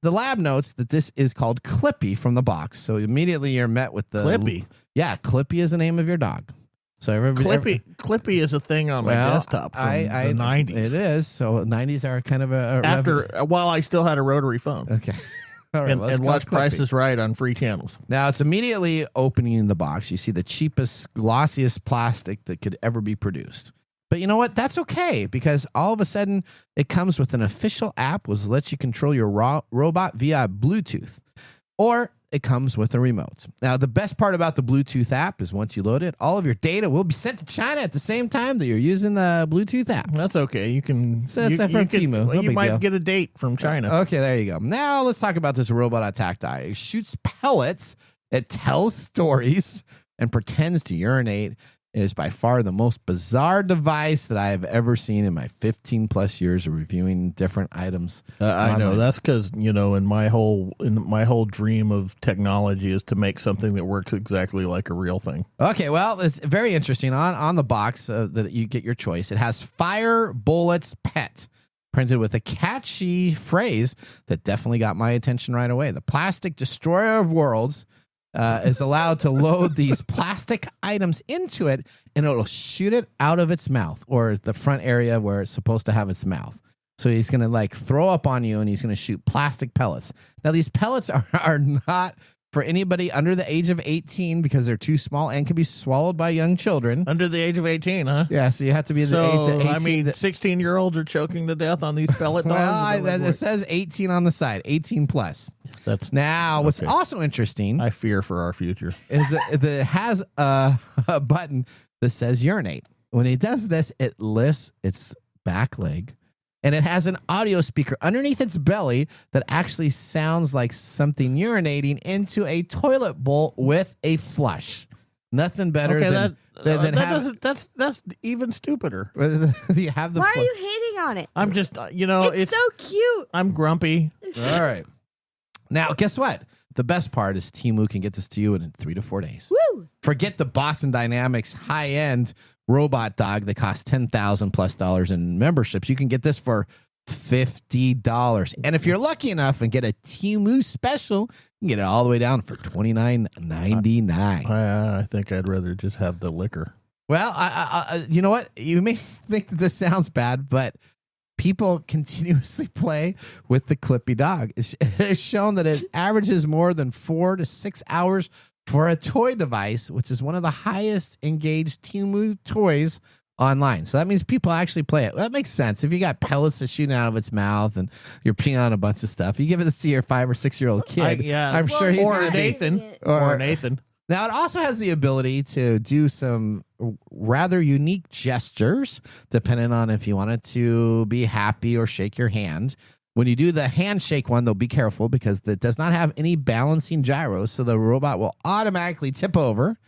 the lab notes that this is called Clippy from the box, so immediately you're met with the Clippy. Yeah, Clippy is the name of your dog. So Clippy is a thing on my desktop from the 90s. It is. So 90s are kind of While I still had a rotary phone. Okay. All right, and let's go watch Clippy. Price is Right on free channels. Now it's immediately opening the box. You see the cheapest, glossiest plastic that could ever be produced. But you know what? That's okay because all of a sudden it comes with an official app which lets you control your robot via Bluetooth, or it comes with a remote. Now, the best part about the Bluetooth app is once you load it, all of your data will be sent to China at the same time that you're using the Bluetooth app. That's okay. You can. So that's you, from you can- Temu. No You big might deal. get a date from China. Okay, there you go. Now let's talk about this robot attack dog. It shoots pellets, it tells stories, and pretends to urinate It is by far the most bizarre device that I have ever seen in my 15 plus years of reviewing different items. I know that's because in my whole dream of technology is to make something that works exactly like a real thing. Okay, well, it's very interesting. On the box that you get your choice, it has Fire Bullets Pet printed with a catchy phrase that definitely got my attention right away. The plastic destroyer of worlds is allowed to load these plastic items into it, and it'll shoot it out of its mouth, or the front area where it's supposed to have its mouth. So he's going to throw up on you, and he's going to shoot plastic pellets. Now, these pellets are not for anybody under the age of 18 because they're too small and can be swallowed by young children. Under the age of 18, huh? Yeah, so you have to be the age of 18. I mean, 16-year-olds are choking to death on these pellet dogs. Well, it says 18 on the side, 18 plus. That's now what's okay. also interesting. I fear for our future. Is that it has a button that says urinate. When it does this, it lifts its back leg, and it has an audio speaker underneath its belly that actually sounds like something urinating into a toilet bowl with a flush. Nothing better than that's even stupider. you have the. Why are you hating on it? I'm just It's so cute. I'm grumpy. All right. Now, guess what? The best part is Temu can get this to you in 3 to 4 days. Woo! Forget the Boston Dynamics high-end robot dog that costs $10,000+ in memberships. You can get this for $50. And if you're lucky enough and get a Temu special, you can get it all the way down for $29.99. I think I'd rather just have the liquor. Well, I you know what? You may think that this sounds bad, but people continuously play with the Clippy dog. It's shown that it averages more than 4 to 6 hours for a toy device, which is one of the highest engaged Temu toys online. So that means people actually play it. That makes sense. If you got pellets that's shooting out of its mouth and you're peeing on a bunch of stuff, you give it to your 5 or 6 year old kid. I'm sure he's or gonna be- Nathan. or Nathan. Now, it also has the ability to do some rather unique gestures, depending on if you want it to be happy or shake your hand. When you do the handshake one, though, be careful because it does not have any balancing gyros, so the robot will automatically tip over.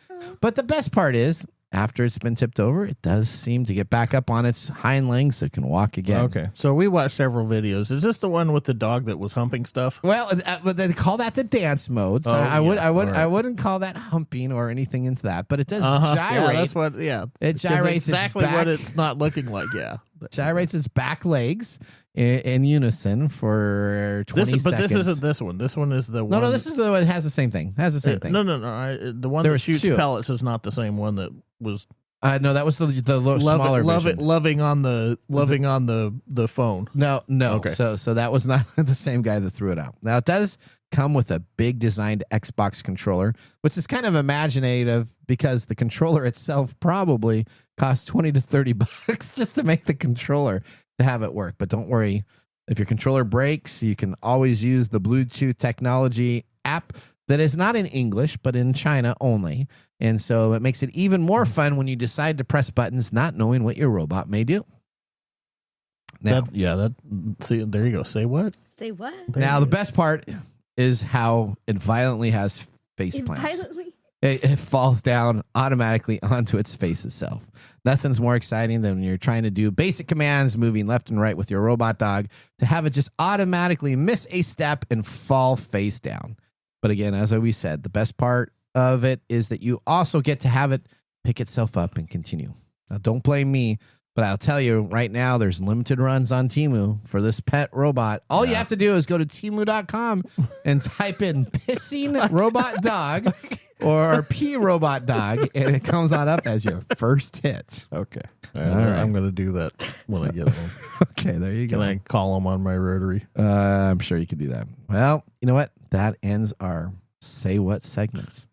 But the best part is, after it's been tipped over, it does seem to get back up on its hind legs so it can walk again. Okay, so we watched several videos. Is this the one with the dog that was humping stuff? Well, but they call that the dance mode. So I wouldn't call that humping or anything into that. But it does gyrate. Yeah, that's what. Yeah, It gyrates exactly its back, what it's not looking like. Yeah, gyrates its back legs in unison for 20 seconds. But this isn't this one. This one is the one. No, this is the one that has the same thing. It has the same thing. No. The one There that was shoots two. pellets is not the same one that was No, that was the smaller version. loving on the phone. No. Okay. So that was not the same guy that threw it out. Now, it does come with a big designed Xbox controller, which is kind of imaginative because the controller itself probably costs $20 to $30 just to make the controller to have it work. But don't worry, if your controller breaks, you can always use the Bluetooth technology app that is not in English, but in China only. And so it makes it even more fun when you decide to press buttons, not knowing what your robot may do. Now, See, there you go. Say what? Say what? now the best part is how it violently has face plants. Violently? It falls down automatically onto its face itself. Nothing's more exciting than when you're trying to do basic commands, moving left and right with your robot dog, to have it just automatically miss a step and fall face down. But again, as we said, the best part of it is that you also get to have it pick itself up and continue. Now, don't blame me, but I'll tell you right now, there's limited runs on Temu for this pet robot. All you have to do is go to Temu.com and type in pissing robot dog or pee robot dog, and it comes on up as your first hit. Okay. All right. I'm going to do that when I get home. Okay, there you go. Can I call them on my rotary? I'm sure you can do that. Well, you know what? That ends our Say What segments.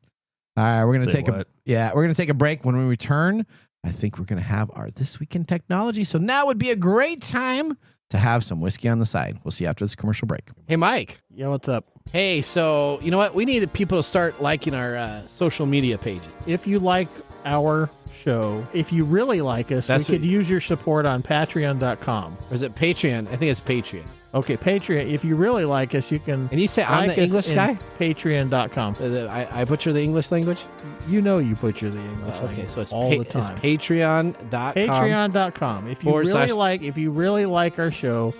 All right, we're gonna take a break. When we return, I think we're gonna have our This Week in Technology. So now would be a great time to have some whiskey on the side. We'll see you after this commercial break. Hey, Mike. Yeah, what's up? Hey, so you know what? We need people to start liking our social media pages. If you like our show, if you really like us, That's we could what- use your support on patreon.com. Or is it Patreon? I think it's Patreon. Okay, Patreon. If you really like us, you can. And you say I'm like the us English in guy? Patreon.com. I butcher the English language? You know you butcher the English Okay, language so it's all the time. It's Patreon.com. Patreon.com. If you really like our show,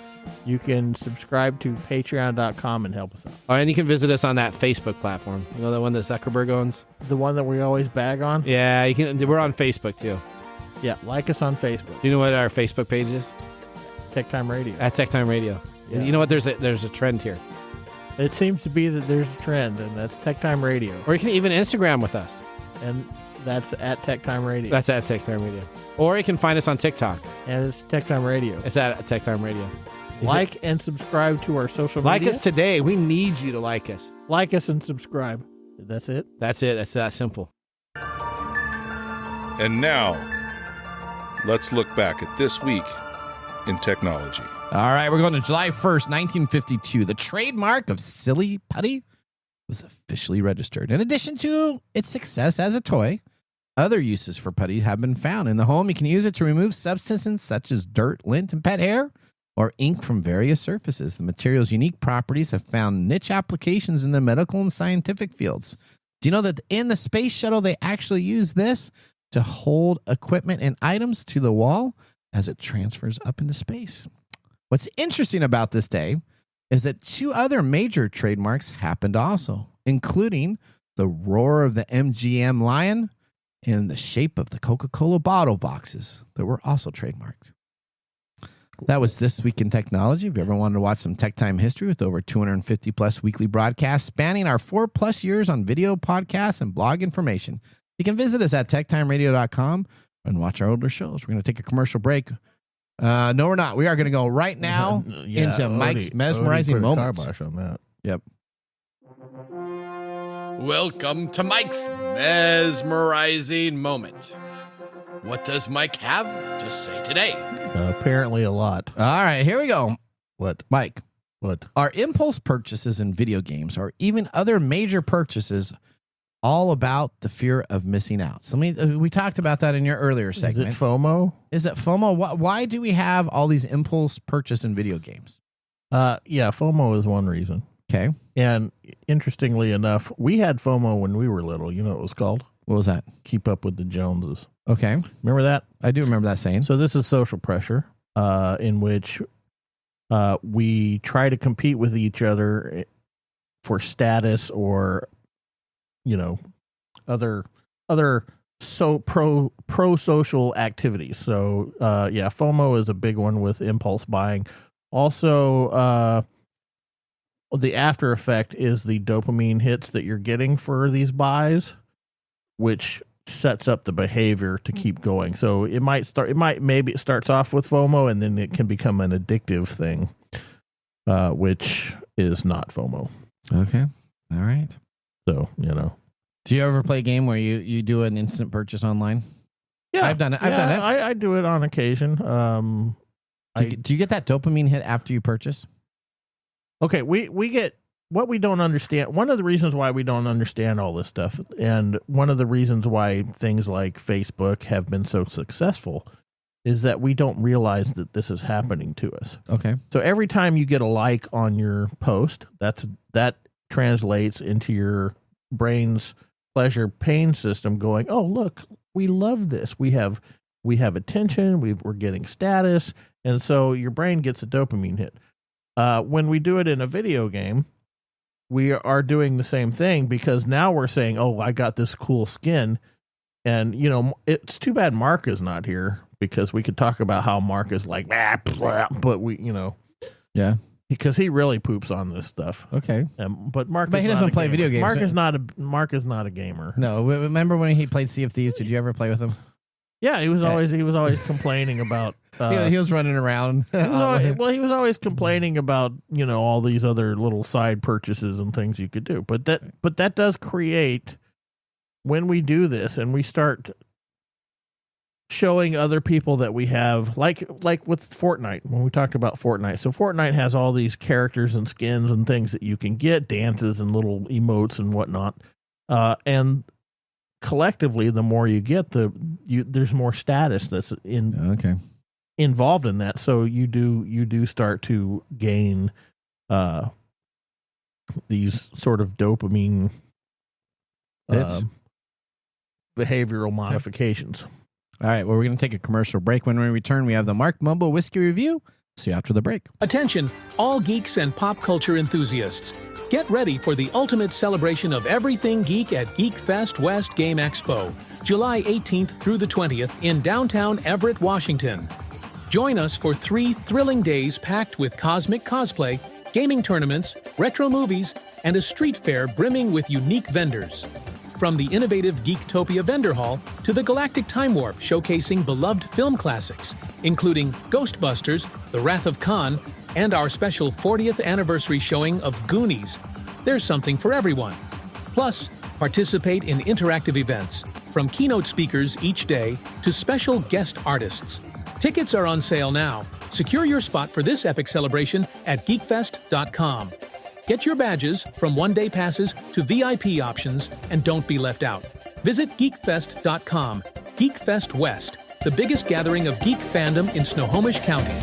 you can subscribe to Patreon.com and help us out. Oh, and you can visit us on that Facebook platform. You know, the one that Zuckerberg owns? The one that we always bag on? Yeah, you can. We're on Facebook, too. Yeah, like us on Facebook. Do you know what our Facebook page is? Tech Time Radio. At Tech Time Radio. Yeah. You know what? There's a trend here. It seems to be that there's a trend, and that's Tech Time Radio. Or you can even Instagram with us. And that's at Tech Time Radio. That's at Tech Time Radio. Or you can find us on TikTok. And it's Tech Time Radio. It's at Tech Time Radio. Like and subscribe to our social Like media. us today. We need you to like us. Like us and subscribe. That's it? That's it. That's that simple. And now, let's look back at this week in technology. All right, we're going to July 1st, 1952. The trademark of Silly Putty was officially registered. In addition to its success as a toy, other uses for putty have been found. In the home, you can use it to remove substances such as dirt, lint, and pet hair, or ink from various surfaces. The material's unique properties have found niche applications in the medical and scientific fields. Do you know that in the space shuttle, they actually use this to hold equipment and items to the wall as it transfers up into space? What's interesting about this day is that two other major trademarks happened also, including the roar of the MGM lion and the shape of the Coca-Cola bottle boxes that were also trademarked. That was This Week in Technology. If you ever wanted to watch some Tech Time history with over 250 plus weekly broadcasts spanning our 4+ years on video, podcasts, and blog information, you can visit us at techtimeradio.com and watch our older shows. We're going to take a commercial break. No, we're not. We are going to go right now into Mike's mesmerizing moments. Kibosh on that. Yep. Welcome to Mike's mesmerizing moment. What does Mike have to say today? Apparently a lot. All right, here we go. What? Mike, What? are impulse purchases in video games or even other major purchases all about the fear of missing out? So we talked about that in your earlier segment. Is it FOMO? Is it FOMO? Why do we have all these impulse purchase in video games? Yeah, FOMO is one reason. Okay. And interestingly enough, we had FOMO when we were little. You know what it was called? What was that? Keep Up with the Joneses. Okay. Remember that? I do remember that saying. So this is social pressure in which we try to compete with each other for status or, you know, other pro social activities. So yeah, FOMO is a big one with impulse buying. Also, the after effect is the dopamine hits that you're getting for these buys, which sets up the behavior to keep going. So maybe it starts off with FOMO and then it can become an addictive thing, which is not FOMO. Okay. All right. So, you know. Do you ever play a game where you do an instant purchase online? Yeah, I've done it. I've done it. I do it on occasion. Do you get that dopamine hit after you purchase? Okay, we get what we don't understand. One of the reasons why we don't understand all this stuff, and one of the reasons why things like Facebook have been so successful, is that we don't realize that this is happening to us. Okay. So every time you get a like on your post, that translates into your brain's pleasure pain system going, oh, look, we love this. We have attention. We're getting status. And so your brain gets a dopamine hit. When we do it in a video game, we are doing the same thing because now we're saying, oh, I got this cool skin. And, you know, it's too bad Mark is not here because we could talk about how Mark is like, but we, you know. Yeah. Because he really poops on this stuff. Okay. But Mark But he doesn't play video games. Mark is not a gamer. No. Remember when he played Sea of Thieves? Did you ever play with him? Yeah, he was always complaining about. He was running around. He was always complaining about, you know, all these other little side purchases and things you could do. But that does create, when we do this and we start showing other people that we have, like with Fortnite, when we talked about Fortnite. So Fortnite has all these characters and skins and things that you can get, dances and little emotes and whatnot. And collectively, the more you get, there's more status that's in. Okay. involved in that. So you do start to gain these sort of dopamine behavioral modifications. All right, well, we're going to take a commercial break. When we return, we have the Mark Mumble Whiskey Review. See you after the break. Attention, all geeks and pop culture enthusiasts. Get ready for the ultimate celebration of everything geek at Geek Fest West Game Expo, July 18th through the 20th in downtown Everett, Washington. Join us for 3 thrilling days packed with cosmic cosplay, gaming tournaments, retro movies, and a street fair brimming with unique vendors. From the innovative Geektopia Vendor Hall to the Galactic Time Warp showcasing beloved film classics, including Ghostbusters, The Wrath of Khan, and our special 40th anniversary showing of Goonies. There's something for everyone. Plus, participate in interactive events, from keynote speakers each day to special guest artists. Tickets are on sale now. Secure your spot for this epic celebration at geekfest.com. Get your badges from one-day passes to VIP options and don't be left out. Visit geekfest.com. Geekfest West, the biggest gathering of geek fandom in Snohomish County.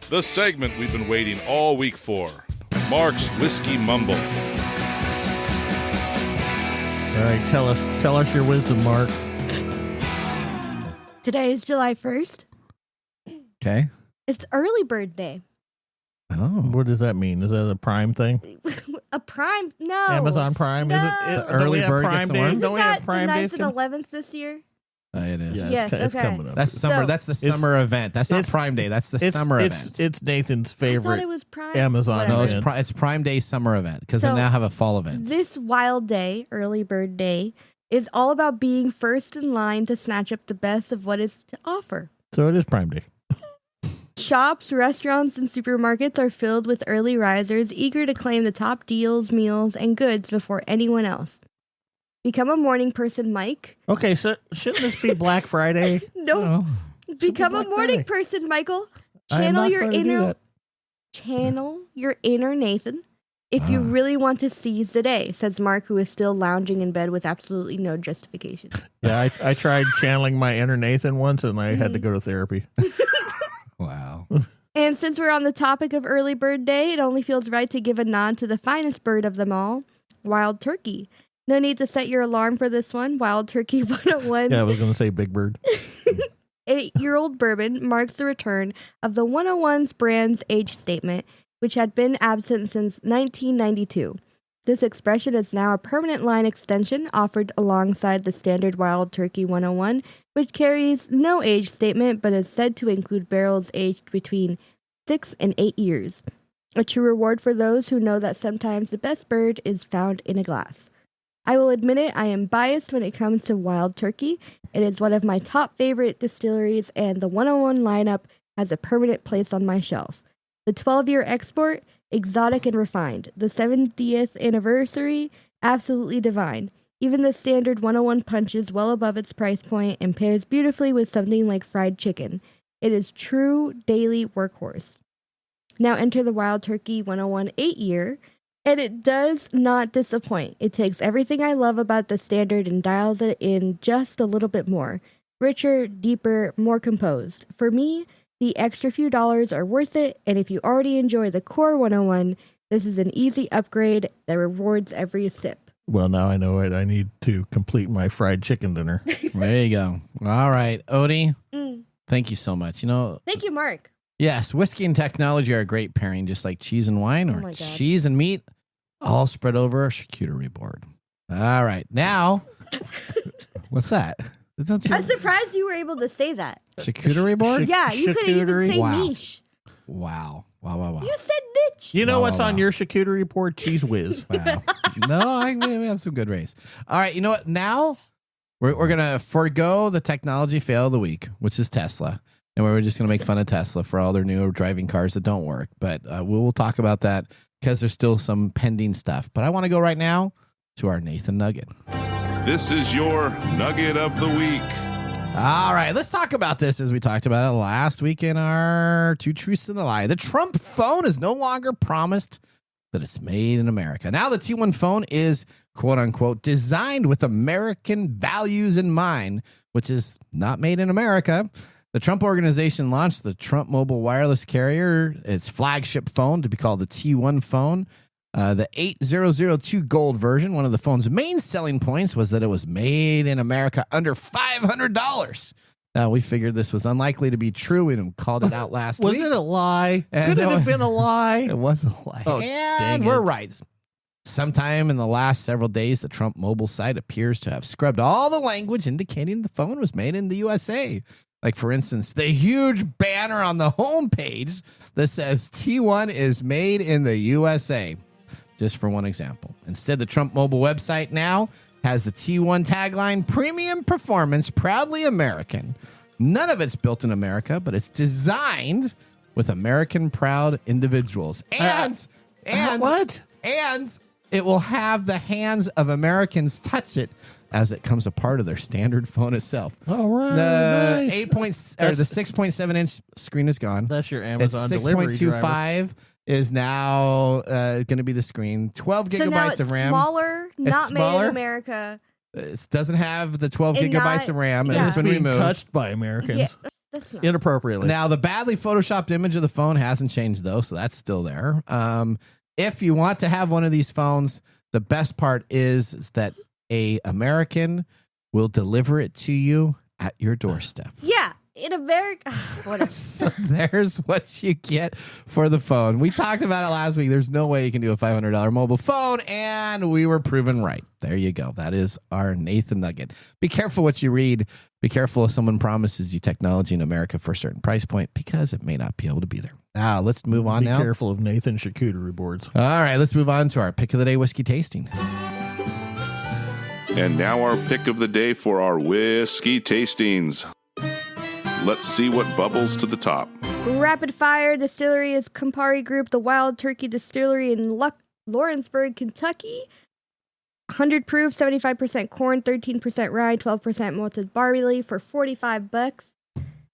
The segment we've been waiting all week for. Mark's Whiskey Mumble. All right, tell us your wisdom, Mark. Today is July 1st. Okay. It's early bird day. Oh. What does that mean? Is that a Prime thing? A Prime? No. Amazon Prime? No. Is it The early bird gets Prime the days? worm? Isn't Don't we have that the Prime 9th days and coming? 11th this year? It is. Yeah, Yes, it's okay. coming up. That's summer. So- That's the summer event. That's not it's- Prime Day. That's the summer event. It's Nathan's I thought favorite it was Prime. Amazon Whatever. No, event. it's Prime Day summer event because they So, now have a fall event. This wild day, early bird day, is all about being first in line to snatch up the best of what is to offer. So it is Prime Day. Shops, restaurants, and supermarkets are filled with early risers eager to claim the top deals, meals, and goods before anyone else. Become a morning person, Mike. Okay, so shouldn't this be Black Friday? No, Oh. become a Black morning Friday. person, Michael. I am Channel not your going to do inner that. channel your inner Nathan if you Ah. really want to seize the day, says Mark, who is still lounging in bed with absolutely no justification. Yeah, I tried channeling my inner Nathan once, and I had to go to therapy. Wow. And since we're on the topic of early bird day, it only feels right to give a nod to the finest bird of them all, wild turkey. No need to set your alarm for this one. Wild Turkey 101 Yeah, I was going to say Big Bird. 8-year-old bourbon marks the return of the 101's brand's age statement, which had been absent since 1992. This expression is now a permanent line extension offered alongside the standard Wild Turkey 101, which carries no age statement but is said to include barrels aged between 6 and 8 years. A true reward for those who know that sometimes the best bird is found in a glass. I will admit it, I am biased when it comes to Wild Turkey. It is one of my top favorite distilleries, and the 101 lineup has a permanent place on my shelf. The 12-year export, exotic and refined. The 70th anniversary, absolutely divine. Even the standard 101 punches well above its price point and pairs beautifully with something like fried chicken. It is true daily workhorse. Now enter the Wild Turkey 101 8-year, and it does not disappoint. It takes everything I love about the standard and dials it in just a little bit more. Richer, deeper, more composed. For me, the extra few dollars are worth it, and if you already enjoy the core 101, this is an easy upgrade that rewards every sip. Well, now I know it. I need to complete my fried chicken dinner. There you go. All right, Odie, Mm. thank you so much. You know, Thank you, Mark. yes, whiskey and technology are a great pairing, just like cheese and wine Oh or my God. cheese and meat, all spread over a charcuterie board. All right, now, what's that? That's I'm surprised you were able to say that. charcuterie board? Yeah, you couldn't even charcuterie? say Wow. niche. Wow. Wow, wow, wow. You said niche. You know Wow, what's wow, on wow. your charcuterie board? Cheese whiz. Wow. No, we have some good rays. All right, you know what? Now we're going to forego the technology fail of the week, which is Tesla. And we're just going to make fun of Tesla for all their new driving cars that don't work. But we'll talk about that because there's still some pending stuff. But I want to go right now to our Nathan Nugget. This is your Nugget of the Week. All right, let's talk about this as we talked about it last week in our Two Truths and a Lie. The Trump phone is no longer promised that it's made in America. Now the T1 phone is quote unquote designed with American values in mind, which is not made in America. The Trump Organization launched the Trump Mobile Wireless Carrier, its flagship phone, to be called the T1 phone. The 8002 Gold version, one of the phone's main selling points was that it was made in America under $500. We figured this was unlikely to be true and called it out last week. Was it a lie? And Could it no, have been a lie? It was a lie. Oh, and dang we're it. right. Sometime in the last several days, the Trump mobile site appears to have scrubbed all the language indicating the phone was made in the USA. Like, for instance, the huge banner on the homepage that says T1 is made in the USA. Just for one example. Instead, the Trump mobile website now has the T1 tagline, premium performance, proudly American. None of it's built in America, but it's designed with American proud individuals. And what? And it will have the hands of Americans touch it as it comes a part of their standard phone itself. All right. The nice. the 6.7 inch screen is gone. That's your It's Amazon delivery driver. 6.25 is now going to be the screen. 12 So now gigabytes it's of RAM. smaller, not made smaller? in America. It doesn't have the 12 And gigabytes not- of RAM, and yeah. it's It's been being removed. touched by Americans That's not. inappropriately. Now, the badly photoshopped image of the phone hasn't changed, though, so that's still there. If you want to have one of these phones, the best part is that a American will deliver it to you at your doorstep. Yeah, in America. Whatever. So there's what you get for the phone. We talked about it last week. There's no way you can do a $500 mobile phone, and we were proven right. There you go. That is our Nathan Nugget. Be careful what you read. Be careful if someone promises you technology in America for a certain price point, because it may not be able to be there. Now, let's move on Be now. careful of Nathan charcuterie boards. All right, let's move on to our pick of the day whiskey tasting. And now our pick of the day for our whiskey tastings. Let's see what bubbles to the top. Rapid Fire Distillery is Campari Group, the Wild Turkey Distillery in Lawrenceburg, Kentucky. 100 proof, 75% corn, 13% rye, 12% malted barley for $45.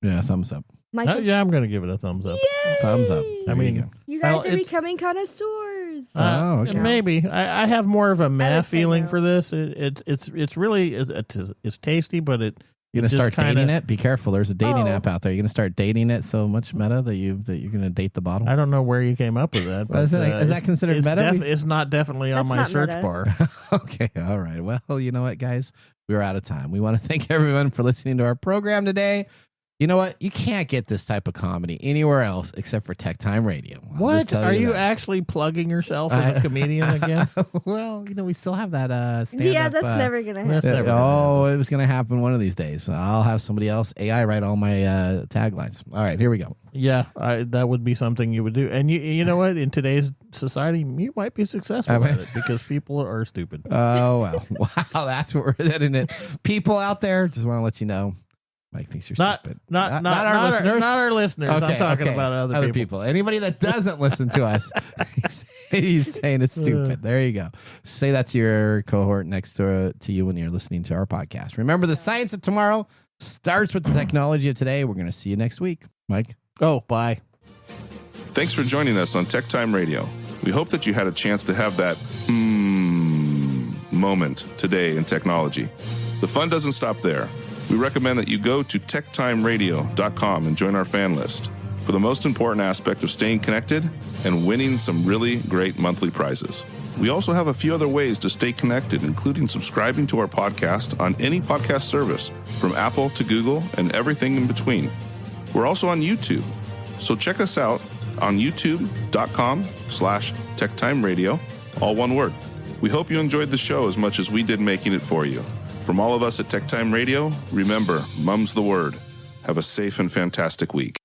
Yeah, thumbs up. Michael, Yeah, I'm going to give it a thumbs up. Yay! Thumbs up. I There mean, you go. You guys Well, are it's- becoming connoisseurs. Oh, okay. Maybe I have more of a meh would say feeling no. for this. It's really it's tasty, but You're gonna just start dating kinda- it. Be careful. There's a dating Oh. app out there. You're gonna start dating it so much meta that you're gonna date the bottle. I don't know where you came up with that. But, Is that it's- considered it's meta? it's not definitely on That's my not search meta. bar. Okay, all right. Well, you know what, guys? We're out of time. We want to thank everyone for listening to our program today. You know what? You can't get this type of comedy anywhere else except for Tech Time Radio. I'll just What? tell Are you that. actually plugging yourself as a comedian again? Well, we still have that stand-up. Yeah, that's never going to happen. That's never gonna Oh, it was going to happen one of these days. I'll have somebody else AI write all my taglines. All right, here we go. Yeah, that would be something you would do. And you know what? In today's society, you might be successful I mean- at it because people are stupid. Oh, well. Wow, that's what we're heading it. People out there, just want to let you know, Mike thinks you're Not stupid. our listeners. Not our listeners. I'm talking about other people. Anybody that doesn't listen to us, he's saying it's stupid. There you go. Say that to your cohort next to you when you're listening to our podcast. Remember, the science of tomorrow starts with the technology of today. We're going to see you next week. Mike? Oh, bye. Thanks for joining us on Tech Time Radio. We hope that you had a chance to have that moment today in technology. The fun doesn't stop there. We recommend that you go to techtimeradio.com and join our fan list for the most important aspect of staying connected and winning some really great monthly prizes. We also have a few other ways to stay connected, including subscribing to our podcast on any podcast service, from Apple to Google and everything in between. We're also on YouTube, so check us out on youtube.com/techtimeradio, all one word. We hope you enjoyed the show as much as we did making it for you. From all of us at Tech Time Radio, remember, mum's the word. Have a safe and fantastic week.